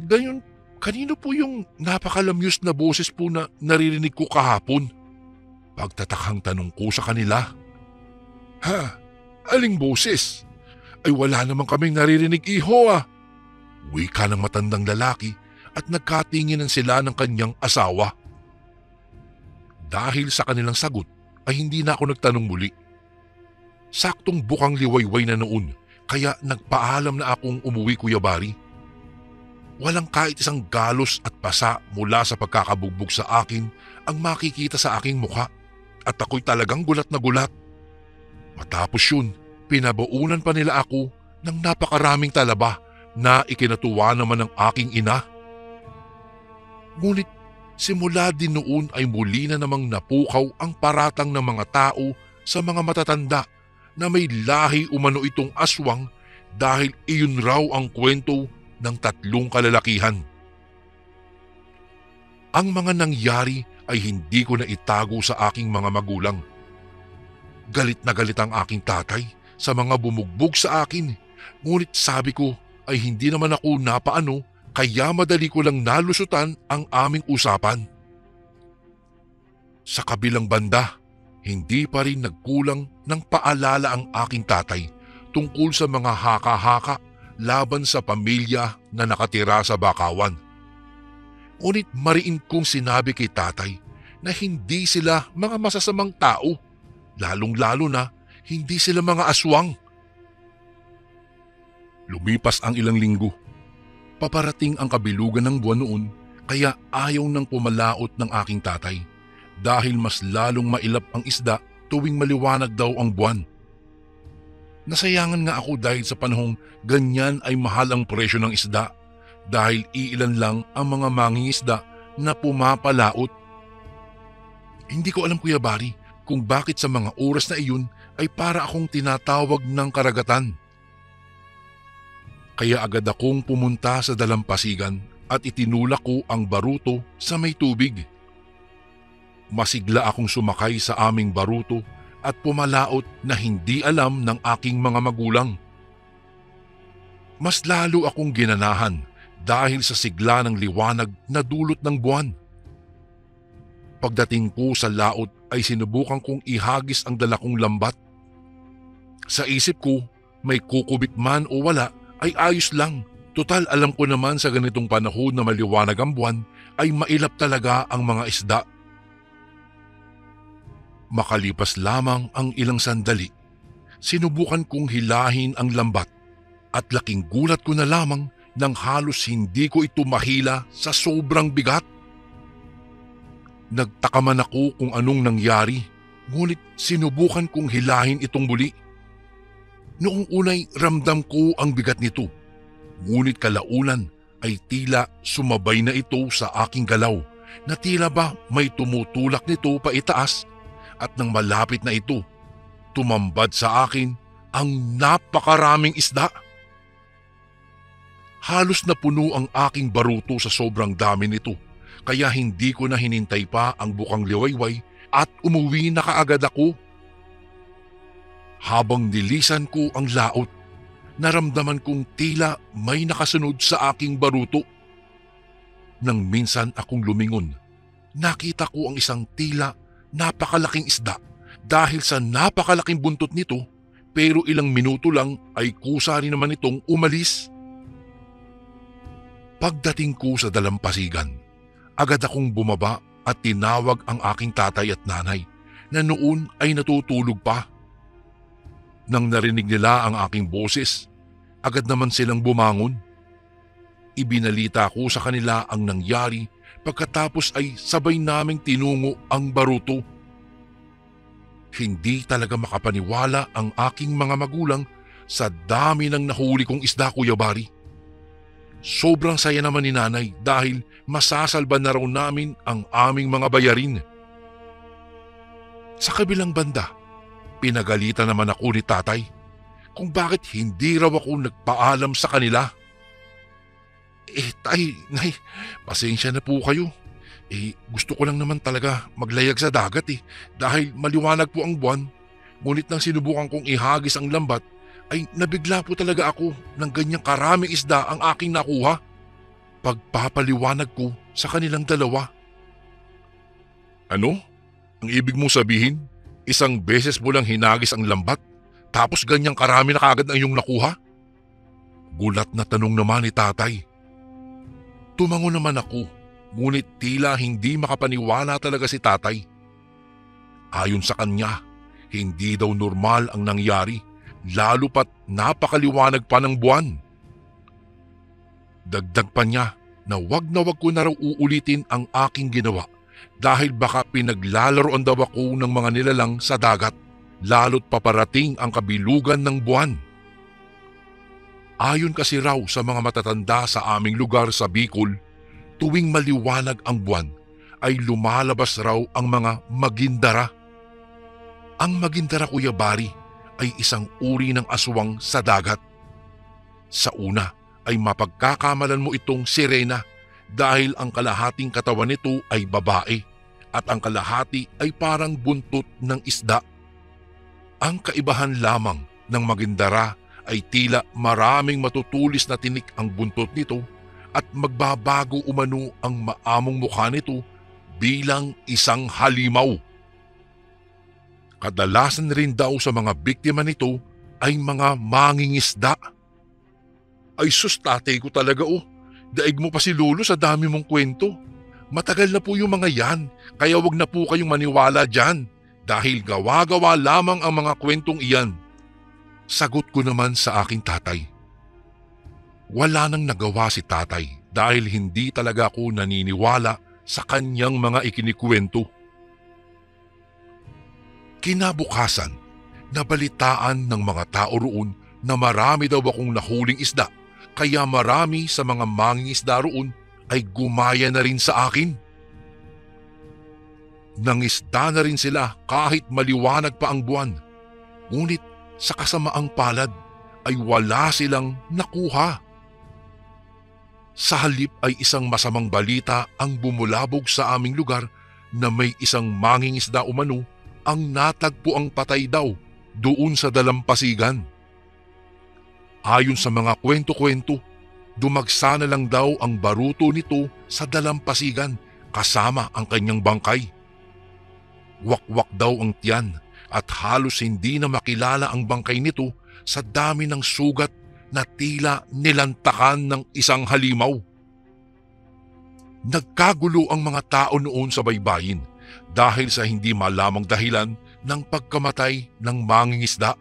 A: Ganyan, kanino po yung napakalamyos na boses po na naririnig ko kahapon? Pagtatakang tanong ko sa kanila. Ha? Aling boses? Ay wala naman kaming naririnig, iho, ah. Wika ng matandang lalaki at nagkatinginan sila ng kanyang asawa. Dahil sa kanilang sagot ay hindi na ako nagtanong muli. Saktong bukang liwayway na noon kaya nagpaalam na akong umuwi, Kuya Bari. Walang kahit isang galos at pasa mula sa pagkakabugbog sa akin ang makikita sa aking mukha at ako'y talagang gulat na gulat. Matapos yun, pinabaunan pa nila ako ng napakaraming talaba na ikinatuwa naman ng aking ina. Ngunit simula din noon ay muli na namang napukaw ang paratang ng mga tao sa mga matatanda na may lahi umano itong aswang dahil iyon raw ang kwento ng tatlong kalalakihan. Ang mga nangyari ay hindi ko na itago sa aking mga magulang. Galit na galit ang aking tatay sa mga bumugbog sa akin, ngunit sabi ko ay hindi naman ako napaano kaya madali ko lang nalusutan ang aming usapan. Sa kabilang banda, hindi pa rin nagkulang ng paalala ang aking tatay tungkol sa mga haka-haka laban sa pamilya na nakatira sa Bakawan. Ngunit mariin kong sinabi kay tatay na hindi sila mga masasamang tao, lalong-lalo na hindi sila mga aswang. Lumipas ang ilang linggo. Paparating ang kabilugan ng buwan noon kaya ayaw nang pumalaot ng aking tatay dahil mas lalong mailap ang isda tuwing maliwanag daw ang buwan. Nasayangan nga ako dahil sa panahong ganyan ay mahal ang presyo ng isda dahil iilan lang ang mga mangingisda na pumapalaot. Hindi ko alam, Kuya Bari, kung bakit sa mga oras na iyon ay para akong tinatawag ng karagatan. Kaya agad akong pumunta sa dalampasigan at itinulak ko ang baruto sa may tubig. Masigla akong sumakay sa aming baruto at pumalaot na hindi alam ng aking mga magulang. Mas lalo akong ginanahan dahil sa sigla ng liwanag na dulot ng buwan. Pagdating ko sa laot ay sinubukan kong ihagis ang dala kong lambat. Sa isip ko, may kukubit man o wala ay ayos lang. Total alam ko naman sa ganitong panahon na maliwanag ang buwan ay mailap talaga ang mga isda. Makalipas lamang ang ilang sandali, sinubukan kong hilahin ang lambat at laking gulat ko na lamang nang halos hindi ko ito mahila sa sobrang bigat. Nagtaka man ako kung anong nangyari, ngunit sinubukan kong hilahin itong muli. Noong unay ramdam ko ang bigat nito, ngunit kalaunan ay tila sumabay na ito sa aking galaw na tila ba may tumutulak nito pa itaas at nang malapit na ito, tumambad sa akin ang napakaraming isda. Halos napuno ang aking baruto sa sobrang dami nito kaya hindi ko na hinintay pa ang bukang liwayway at umuwi na kaagad ako. Habang nilisan ko ang laot, naramdaman kong tila may nakasunod sa aking baruto. Nang minsan akong lumingon, nakita ko ang isang tila napakalaking isda dahil sa napakalaking buntot nito, pero ilang minuto lang ay kusa rin naman itong umalis. Pagdating ko sa dalampasigan, agad akong bumaba at tinawag ang aking tatay at nanay na noon ay natutulog pa. Nang narinig nila ang aking boses, agad naman silang bumangon. Ibinalita ko sa kanila ang nangyari pagkatapos ay sabay naming tinungo ang baruto. Hindi talaga makapaniwala ang aking mga magulang sa dami ng nahuli kong isda, Kuya Bari. Sobrang saya naman ni nanay dahil masasalba na raw namin ang aming mga bayarin. Sa kabilang banda, pinagalitan naman ako ni tatay kung bakit hindi raw ako nagpaalam sa kanila. Tay, nay, pasensya na po kayo. Gusto ko lang naman talaga maglayag sa dagat dahil maliwanag po ang buwan. Ngunit nang sinubukan kong ihagis ang lambat, ay nabigla po talaga ako ng ganyang karaming isda ang aking nakuha. Pagpapaliwanag ko sa kanilang dalawa. Ano? Ang ibig mong sabihin, isang beses mo lang hinagis ang lambat, tapos ganyang karami na kagad ang iyong nakuha? Gulat na tanong naman ni tatay. Tumango naman ako, ngunit tila hindi makapaniwala talaga si tatay. Ayon sa kanya, hindi daw normal ang nangyari, lalo pat napakaliwanag pa ng buwan. Dagdag pa niya na wag ko na raw uulitin ang aking ginawa dahil baka pinaglalaroan daw ako ng mga nilalang sa dagat, lalo't paparating ang kabilugan ng buwan. Ayon kasi raw sa mga matatanda sa aming lugar sa Bicol, tuwing maliwanag ang buwan ay lumalabas raw ang mga magindara. Ang magindara, Kuya Bari, ay isang uri ng aswang sa dagat. Sa una ay mapagkakamalan mo itong sirena dahil ang kalahating katawan nito ay babae at ang kalahati ay parang buntot ng isda. Ang kaibahan lamang ng magindara ay tila maraming matutulis na tinik ang buntot nito at magbabago umano ang maamong mukha nito bilang isang halimaw. Kadalasan rin daw sa mga biktima nito ay mga mangingisda. Ay sus, tatay ko talaga daig mo pa si Lolo sa dami mong kwento. Matagal na po yung mga yan, kaya wag na po kayong maniwala dyan dahil gawa-gawa lamang ang mga kwentong iyan. Sagot ko naman sa aking tatay. Wala nang nagawa si tatay dahil hindi talaga ako naniniwala sa kanyang mga ikinikwento. Kinabukasan, nabalitaan ng mga tao roon na marami daw akong nahuling isda, kaya marami sa mga mangingisda roon ay gumaya na rin sa akin. Nangisda na rin sila kahit maliwanag pa ang buwan, ngunit sa kasamaang palad ay wala silang nakuha. Sa halip ay isang masamang balita ang bumulabog sa aming lugar na may isang mangingisda umano ang natagpo ang patay daw doon sa dalampasigan. Ayon sa mga kwento-kwento, dumagsa na lang daw ang baruto nito sa dalampasigan kasama ang kanyang bangkay. Wakwak daw ang tiyan at halos hindi na makilala ang bangkay nito sa dami ng sugat na tila nilantakan ng isang halimaw. Nagkagulo ang mga tao noon sa baybayin dahil sa hindi malamang dahilan ng pagkamatay ng mangingisda.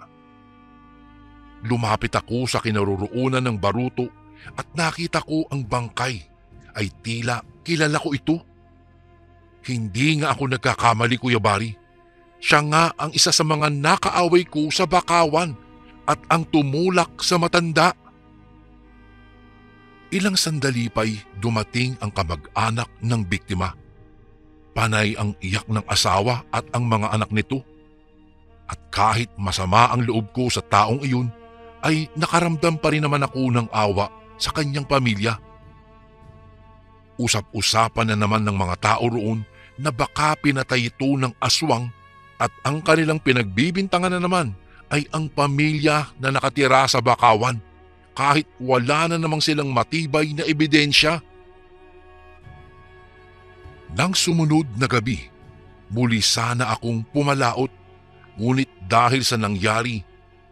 A: Lumapit ako sa kinaroroonan ng baruto at nakita ko ang bangkay ay tila kilala ko ito. Hindi nga ako nagkakamali, Kuya Bari. Siya nga ang isa sa mga nakaaway ko sa bakawan at ang tumulak sa matanda. Ilang sandali pa'y dumating ang kamag-anak ng biktima. Panay ang iyak ng asawa at ang mga anak nito. At kahit masama ang loob ko sa taong iyon, ay nakaramdam pa rin naman ako ng awa sa kanyang pamilya. Usap-usapan na naman ng mga tao roon na baka pinatay ito ng aswang at ang kanilang pinagbibintangan na naman ay ang pamilya na nakatira sa bakawan kahit wala na namang silang matibay na ebidensya. Nang sumunod na gabi, muli sana akong pumalaot, ngunit dahil sa nangyari,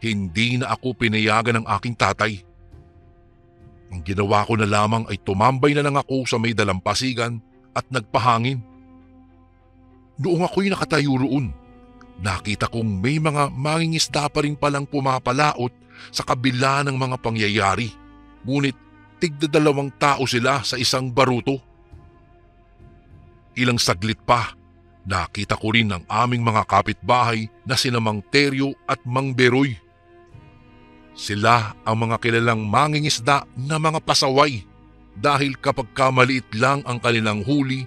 A: hindi na ako pinayagan ng aking tatay. Ang ginawa ko na lamang ay tumambay na lang ako sa may dalampasigan at nagpahangin. Noong ako'y nakatayo roon, nakita kong may mga mangingisda pa rin palang pumapalaot sa kabila ng mga pangyayari, ngunit tigdadalawang tao sila sa isang baruto. Ilang saglit pa, nakita ko rin ang aming mga kapitbahay na sina Mang Teryo at Mang Beroy. Sila ang mga kilalang mangingisda na mga pasaway dahil kapag kamaliit lang ang kanilang huli,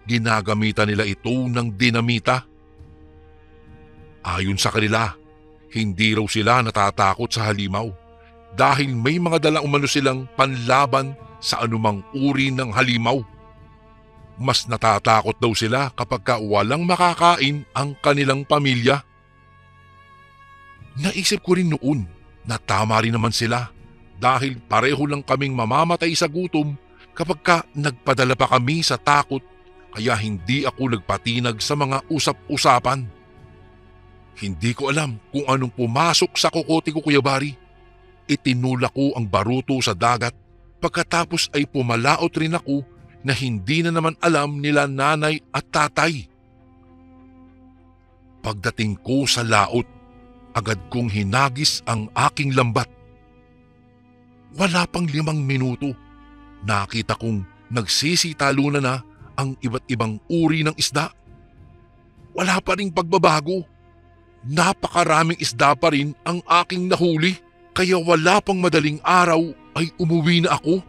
A: ginagamitan nila ito ng dinamita. Ayon sa kanila, hindi raw sila natatakot sa halimaw dahil may mga dala umano silang panlaban sa anumang uri ng halimaw. Mas natatakot daw sila kapag walang makakain ang kanilang pamilya. Naisip ko rin noon na tama rin naman sila dahil pareho lang kaming mamamatay sa gutom kapag nagpadala pa kami sa takot, kaya hindi ako nagpatinag sa mga usap-usapan. Hindi ko alam kung anong pumasok sa kokote ko, Kuya Bari. Itinulak ko ang baruto sa dagat, pagkatapos ay pumalaot rin ako na hindi na naman alam nila nanay at tatay. Pagdating ko sa laot, agad kong hinagis ang aking lambat. Wala pang 5 minuto, nakita kong nagsisitalunan na ang iba't ibang uri ng isda. Wala pa ring pagbabago. Napakaraming isda pa rin ang aking nahuli, kaya wala pang madaling araw ay umuwi na ako.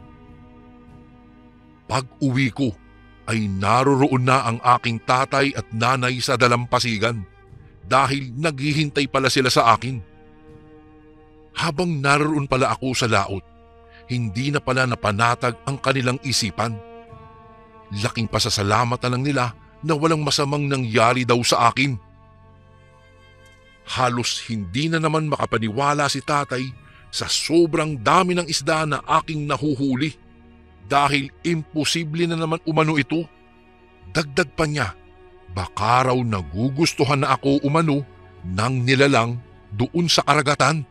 A: Pag uwi ko ay naroroon na ang aking tatay at nanay sa dalampasigan dahil naghihintay pala sila sa akin. Habang naroroon pala ako sa laot, hindi na pala napanatag ang kanilang isipan. Laking pasasalamat na lang nila na walang masamang nangyari daw sa akin. Halos hindi na naman makapaniwala si tatay sa sobrang dami ng isda na aking nahuhuli dahil imposible na naman umano ito. Dagdag pa niya, baka raw nagugustuhan na ako umano ng nilalang doon sa karagatan.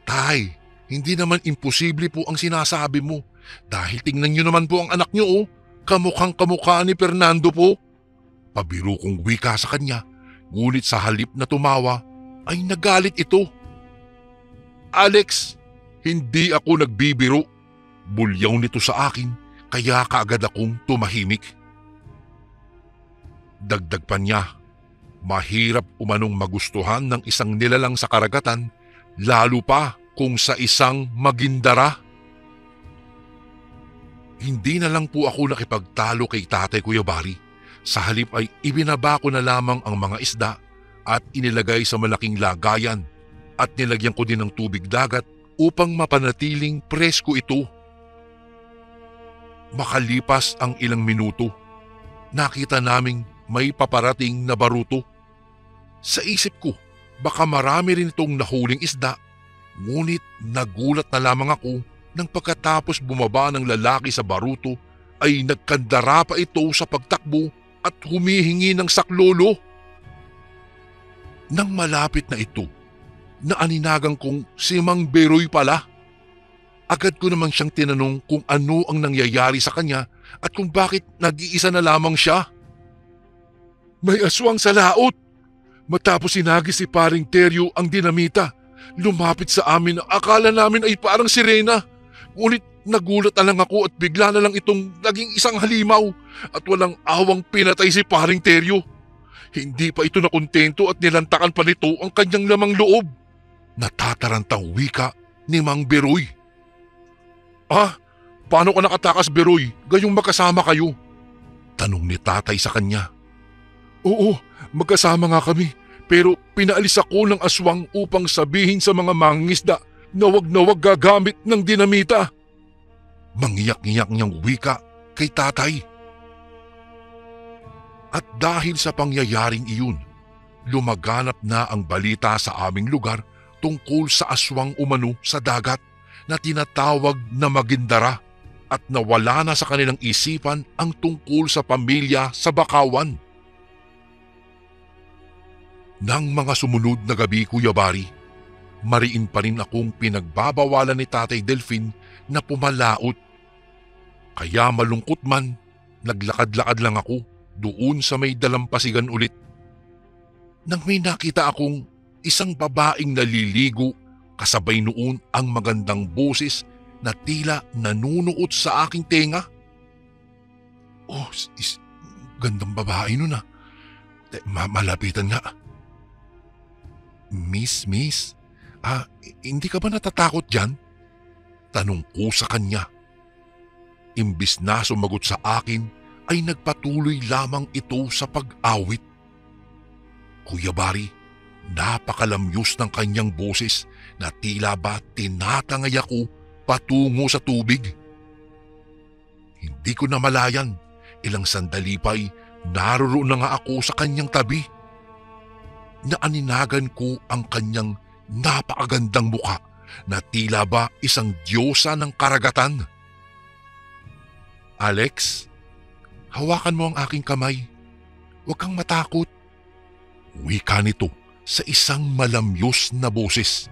A: Tay, hindi naman imposible po ang sinasabi mo dahil tingnan niyo naman po ang anak niyo, kamukhang kamukha ni Fernando po. Pabiro kong wika sa kanya, ngunit sa halip na tumawa ay nagalit ito. Alex, hindi ako nagbibiro. Bulyaw nito sa akin kaya kaagad akong tumahimik. Dagdag pa niya, mahirap umanong magustuhan ng isang nilalang sa karagatan, lalo pa kung sa isang magindara. Hindi na lang po ako nakipagtalo kay Tatay, Kuya Bari. Sa halip ay ibinaba ko na lamang ang mga isda at inilagay sa malaking lagayan at nilagyan ko din ng tubig dagat upang mapanatiling presko ito. Makalipas ang ilang minuto, nakita naming may paparating na baruto. Sa isip ko, baka marami rin itong nahuling isda, ngunit nagulat na lamang ako nang pagkatapos bumaba ng lalaki sa baruto ay nagkandara pa ito sa pagtakbo at humihingi ng saklolo. Nang malapit na ito, naaninagang kong si Mang Beroy pala. Agad ko naman siyang tinanong kung ano ang nangyayari sa kanya at kung bakit nag-iisa na lamang siya. May aswang sa laot. Matapos sinagis si Paring Teryo ang dinamita, lumapit sa amin na akala namin ay parang sirena. Ngunit Nagulat na lang ako at bigla na lang itong naging isang halimaw at walang awang pinatay si paring Teryo. Hindi pa ito nakontento at nilantakan pa nito ang kanyang lamang loob. Natatarantang wika ni Mang Beroy. "Ah, paano ka nakatakas, Beroy? Gayong magkasama kayo?" tanong ni tatay sa kanya. "Oo, magkasama nga kami. Pero pinaalis ako ng aswang upang sabihin sa mga mangingisda na wag gagamit ng dinamita." Mangiyak-ngiyak niyang wika kay tatay. At dahil sa pangyayaring iyon, lumaganap na ang balita sa aming lugar tungkol sa aswang umano sa dagat na tinatawag na Magindara at nawala na sa kanilang isipan ang tungkol sa pamilya sa Bakawan. Nang mga sumunod na gabi, Kuya Bari, mariin pa rin akong pinagbabawalan ni Tatay Delfin na pumalaot. Kaya malungkot man, naglakad-lakad lang ako doon sa may dalampasigan ulit. Nang may nakita akong isang babaeng naliligo, kasabay noon ang magandang boses na tila nanunuot sa aking tenga. "Oh, gandang babae nun ah. Malapitan nga." Miss, hindi ka ba natatakot dyan?" tanong ko sa kanya. Imbis na sumagot sa akin ay nagpatuloy lamang ito sa pag-awit. Kuya Bari, napakalamyos ng kanyang boses na tila ba tinatangay ako patungo sa tubig. Hindi ko namalayan, ilang sandali pa'y naroon na nga ako sa kanyang tabi. Naaninagan ko ang kanyang napakagandang mukha na tila ba isang diyosa ng karagatan. "Alex, hawakan mo ang aking kamay. Huwag kang matakot." Wika nito sa isang malamyos na boses.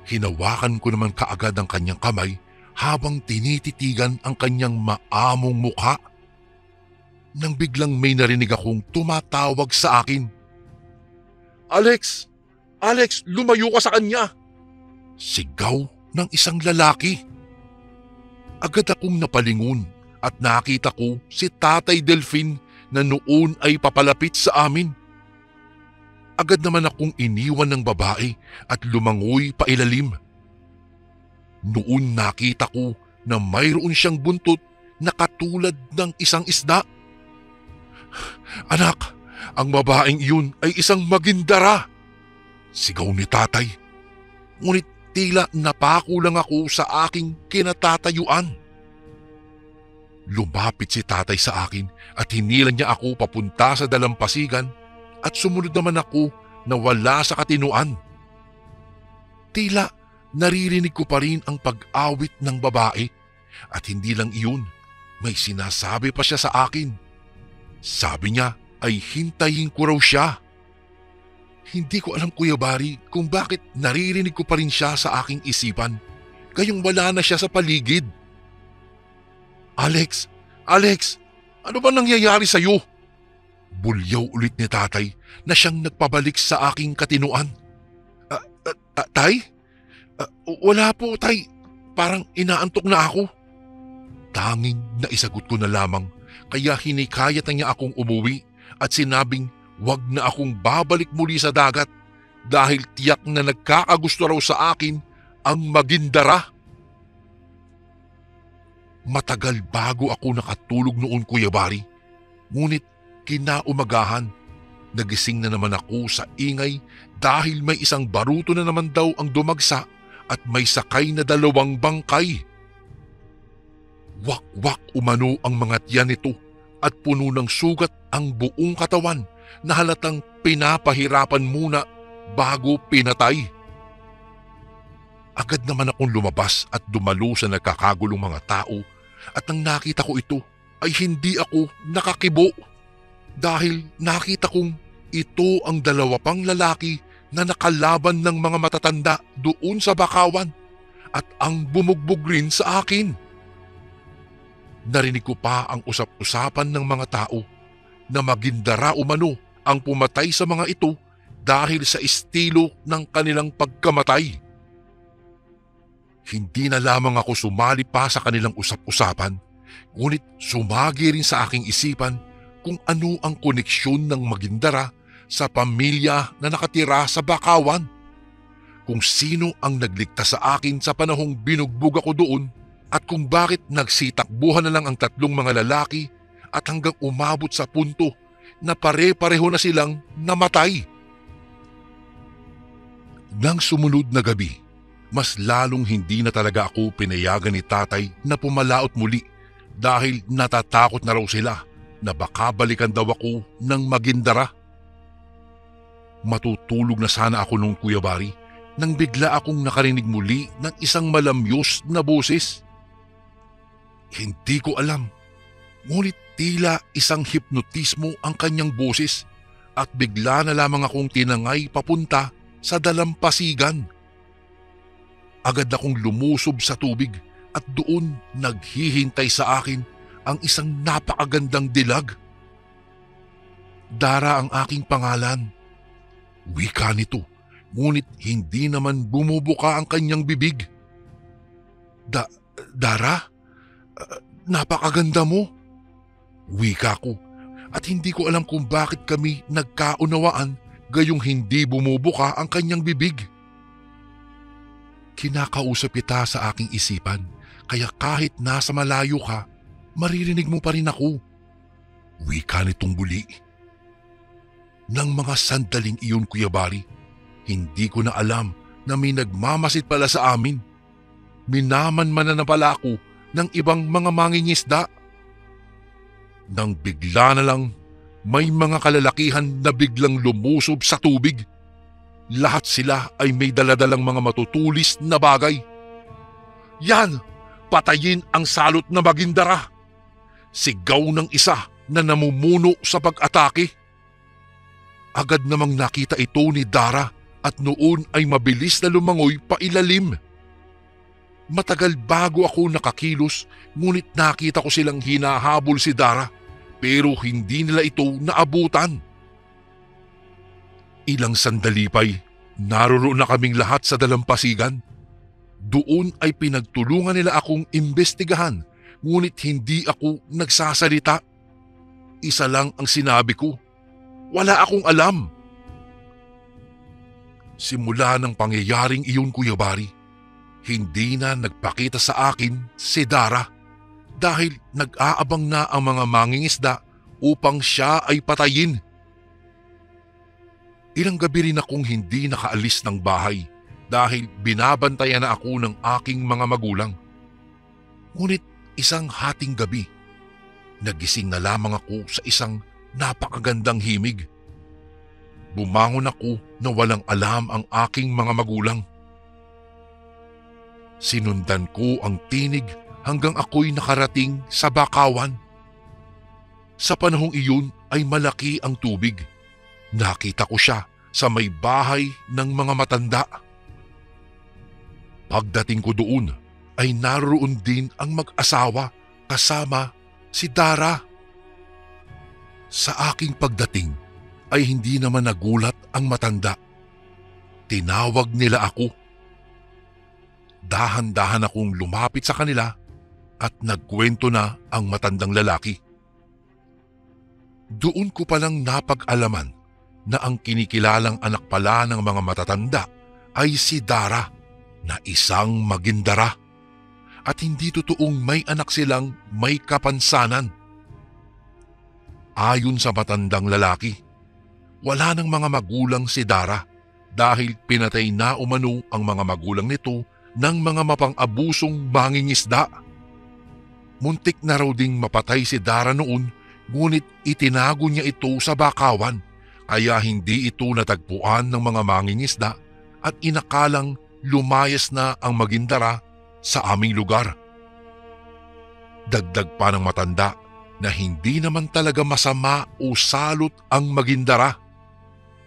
A: Hinawakan ko naman kaagad ang kanyang kamay habang tinititigan ang kanyang maamong mukha. Nang biglang may narinig akong tumatawag sa akin. "Alex! Alex, lumayo ka sa kanya!" Sigaw ng isang lalaki. Agad akong napalingon at nakita ko si Tatay Delfin na noon ay papalapit sa amin. Agad naman akong iniwan ng babae at lumangoy pailalim. Noon nakita ko na mayroon siyang buntot na katulad ng isang isda. "Anak, ang babaeng iyon ay isang Magindara!" sigaw ni tatay. Ngunit tila napako lang ako sa aking kinatatayuan. Lumapit si tatay sa akin at hinilan niya ako papunta sa dalampasigan at sumunod naman ako na wala sa katinuan. Tila naririnig ko pa rin ang pag-awit ng babae at hindi lang iyon, may sinasabi pa siya sa akin. Sabi niya ay hintayin ko raw siya. Hindi ko alam, Kuya Bari, kung bakit naririnig ko pa rin siya sa aking isipan, gayong wala na siya sa paligid. Alex, ano ba nangyayari sa'yo?" Bulyaw ulit ni tatay na siyang nagpabalik sa aking katinuan. Tay? Wala po, tay. Parang inaantok na ako." Tanging naisagot ko na lamang, kaya hinikayat na niya akong umuwi at sinabing wag na akong babalik muli sa dagat dahil tiyak na nagkakagusto raw sa akin ang Magindara. Matagal bago ako nakatulog noon, Kuya Bari. Ngunit kinaumagahan, nagising na naman ako sa ingay dahil may isang baruto na naman daw ang dumagsa at may sakay na 2 bangkay. Wak-wak umano ang mga tiyan nito at puno ng sugat ang buong katawan na halatang pinapahirapan muna bago pinatay. Agad naman akong lumabas at dumalo sa nagkakagulong mga tao at nang nakita ko ito ay hindi ako nakakibo dahil nakita kong ito ang 2 pang lalaki na nakalaban ng mga matatanda doon sa Bakawan at ang bumugbog rin sa akin. Narinig ko pa ang usap-usapan ng mga tao na Magindara umano ang pumatay sa mga ito dahil sa estilo ng kanilang pagkamatay. Hindi na lamang ako sumali pa sa kanilang usap-usapan, ngunit sumagi rin sa aking isipan kung ano ang koneksyon ng Magindara sa pamilya na nakatira sa Bakawan. Kung sino ang nagligtas sa akin sa panahong binugbog ako doon at kung bakit nagsitakbuhan na lang ang tatlong mga lalaki at hanggang umabot sa punto na pare-pareho na silang namatay. Nang sumunod na gabi, mas lalong hindi na talaga ako pinayagan ni tatay na pumalaot muli dahil natatakot na raw sila na baka balikan daw ako ng Magindara. Matutulog na sana ako nung Kuya Bari nang bigla akong nakarinig muli ng isang malamyos na boses. Hindi ko alam, ngunit tila isang hipnotismo ang kanyang boses at bigla na lamang akong tinangay papunta sa dalampasigan. Agad akong lumusob sa tubig at doon naghihintay sa akin ang isang napakagandang dilag. Dara ang aking pangalan. Wika nito, ngunit hindi naman bumubuka ang kanyang bibig. Dara? Napakaganda mo. Wika ko, at hindi ko alam kung bakit kami nagkaunawaan gayong hindi bumubuka ang kanyang bibig. Kinakausap kita sa aking isipan, kaya kahit nasa malayo ka, maririnig mo pa rin ako. Wika nitong buli. Nang mga sandaling iyon, Kuya Bari, hindi ko na alam na may nagmamasid pala sa amin. Minamanmanan na pala ako ng ibang mga mangingisda. Nang bigla na lang, may mga kalalakihan na biglang lumusob sa tubig. Lahat sila ay may daladalang mga matutulis na bagay. Yan! Patayin ang salot na Magindara! Sigaw ng isa na namumuno sa pag-atake. Agad namang nakita ito ni Dara at noon ay mabilis na lumangoy pailalim. Matagal bago ako nakakilos, ngunit nakita ko silang hinahabol si Dara pero hindi nila ito naabutan. Ilang sandali pa'y naroroon na kaming lahat sa dalampasigan. Doon ay pinagtulungan nila akong imbestigahan, ngunit hindi ako nagsasalita. Isa lang ang sinabi ko, wala akong alam. Simula ng pangyayaring iyon, Kuya Bari, hindi na nagpakita sa akin si Dara dahil nag-aabang na ang mga mangingisda upang siya ay patayin. Ilang gabi rin akong hindi nakaalis ng bahay dahil binabantayan na ako ng aking mga magulang. Ngunit isang hating gabi, nagising na lamang ako sa isang napakagandang himig. Bumangon ako na walang alam ang aking mga magulang. Sinundan ko ang tinig hanggang ako'y nakarating sa Bakawan. Sa panahong iyon ay malaki ang tubig. Nakita ko siya sa may bahay ng mga matanda. Pagdating ko doon ay naroon din ang mag-asawa kasama si Dara. Sa aking pagdating ay hindi naman nagulat ang matanda. Tinawag nila ako. Dahan-dahan akong lumapit sa kanila at nagkwento na ang matandang lalaki. Doon ko palang napag-alaman na ang kinikilalang anak pala ng mga matatanda ay si Dara na isang Magindara at hindi totoong may anak silang may kapansanan. Ayon sa matandang lalaki, wala ng mga magulang si Dara dahil pinatay na umano ang mga magulang nito ng mga mapang-abusong mangingisda. Muntik na raw ding mapatay si Dara noon, ngunit itinago niya ito sa Bakawan kaya hindi ito natagpuan ng mga mangingisda at inakalang lumayas na ang Magindara sa aming lugar. Dagdag pa ng matanda na hindi naman talaga masama o salot ang Magindara.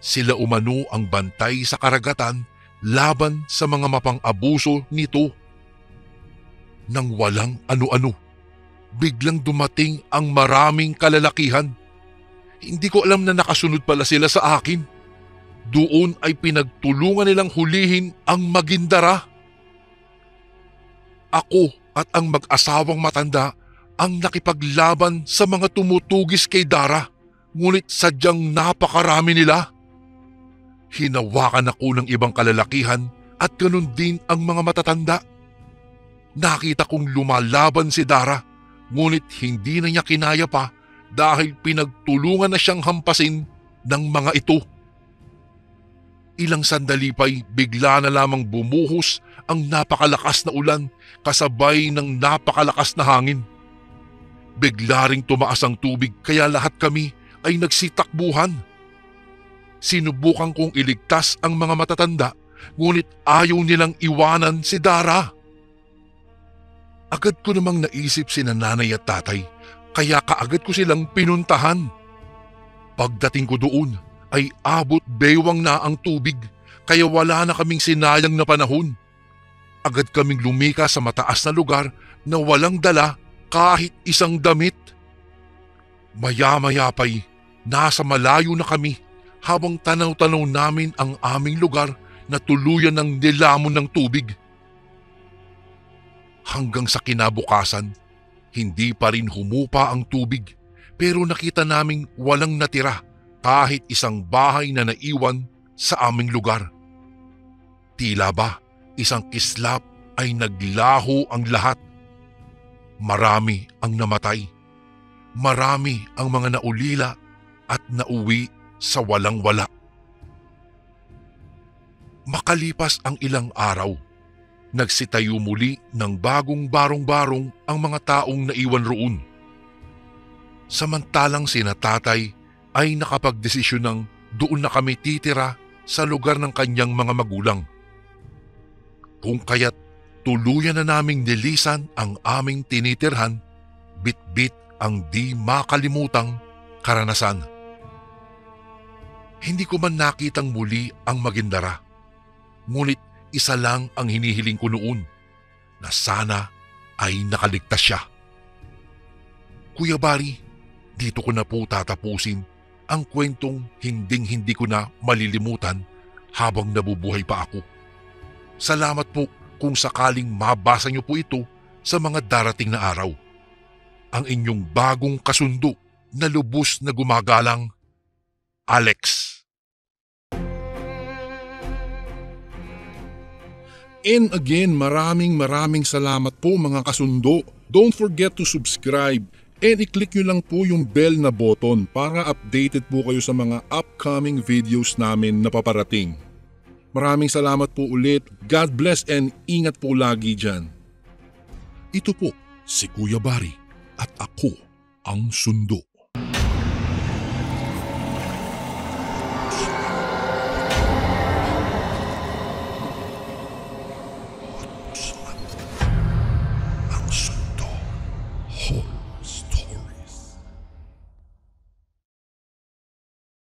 A: Sila umano ang bantay sa karagatan laban sa mga mapang-abuso nito. Nang walang ano-ano, biglang dumating ang maraming kalalakihan. Hindi ko alam na nakasunod pala sila sa akin. Doon ay pinagtulungan nilang hulihin ang Magindara. Ako at ang mag-asawang matanda ang nakipaglaban sa mga tumutugis kay Dara, ngunit sadyang napakarami nila. Hinawakan ako ng ibang kalalakihan at ganun din ang mga matatanda. Nakita kong lumalaban si Dara, ngunit hindi na niya kinaya pa dahil pinagtulungan na siyang hampasin ng mga ito. Ilang sandali pa'y bigla na lamang bumuhos ang napakalakas na ulan kasabay ng napakalakas na hangin. Bigla ring tumaas ang tubig kaya lahat kami ay nagsitakbuhan. Sinubukan kong iligtas ang mga matatanda, ngunit ayaw nilang iwanan si Dara. Agad ko namang naisip si nanay at tatay, kaya kaagad ko silang pinuntahan. Pagdating ko doon ay abot bewang na ang tubig, kaya wala na kaming sinayang na panahon. Agad kaming lumika sa mataas na lugar na walang dala kahit isang damit. Maya-maya pa'y nasa malayo na kami habang tanaw-tanaw namin ang aming lugar na tuluyan ng nilamon ng tubig. Hanggang sa kinabukasan, hindi pa rin humupa ang tubig, pero nakita naming walang natira kahit isang bahay na naiwan sa aming lugar. Tila ba isang kislap ay naglaho ang lahat. Marami ang namatay. Marami ang mga naulila at nauwi sa walang-wala. Makalipas ang ilang araw, nagsitayo muli ng bagong barong-barong ang mga taong naiwan roon. Samantalang sina tatay ay nakapagdesisyon ng doon na kami titira sa lugar ng kanyang mga magulang. Kung kaya't tuluyan na naming nilisan ang aming tinitirhan, bit-bit ang di makalimutang karanasan. Hindi ko man nakitang muli ang Magindara, ngunit isa lang ang hinihiling ko noon, na sana ay nakaligtas siya. Kuya Bari, dito ko na po tatapusin ang kwentong hinding-hindi ko na malilimutan habang nabubuhay pa ako. Salamat po kung sakaling mabasa niyo po ito sa mga darating na araw. Ang inyong bagong kasundo na lubos na gumagalang, Alex.
B: And again, maraming salamat po mga kasundo. Don't forget to subscribe and i-click nyo lang po yung bell na button para updated po kayo sa mga upcoming videos namin na paparating. Maraming salamat po ulit. God bless and ingat po lagi dyan. Ito po si Kuya Bari at ako ang Sundo.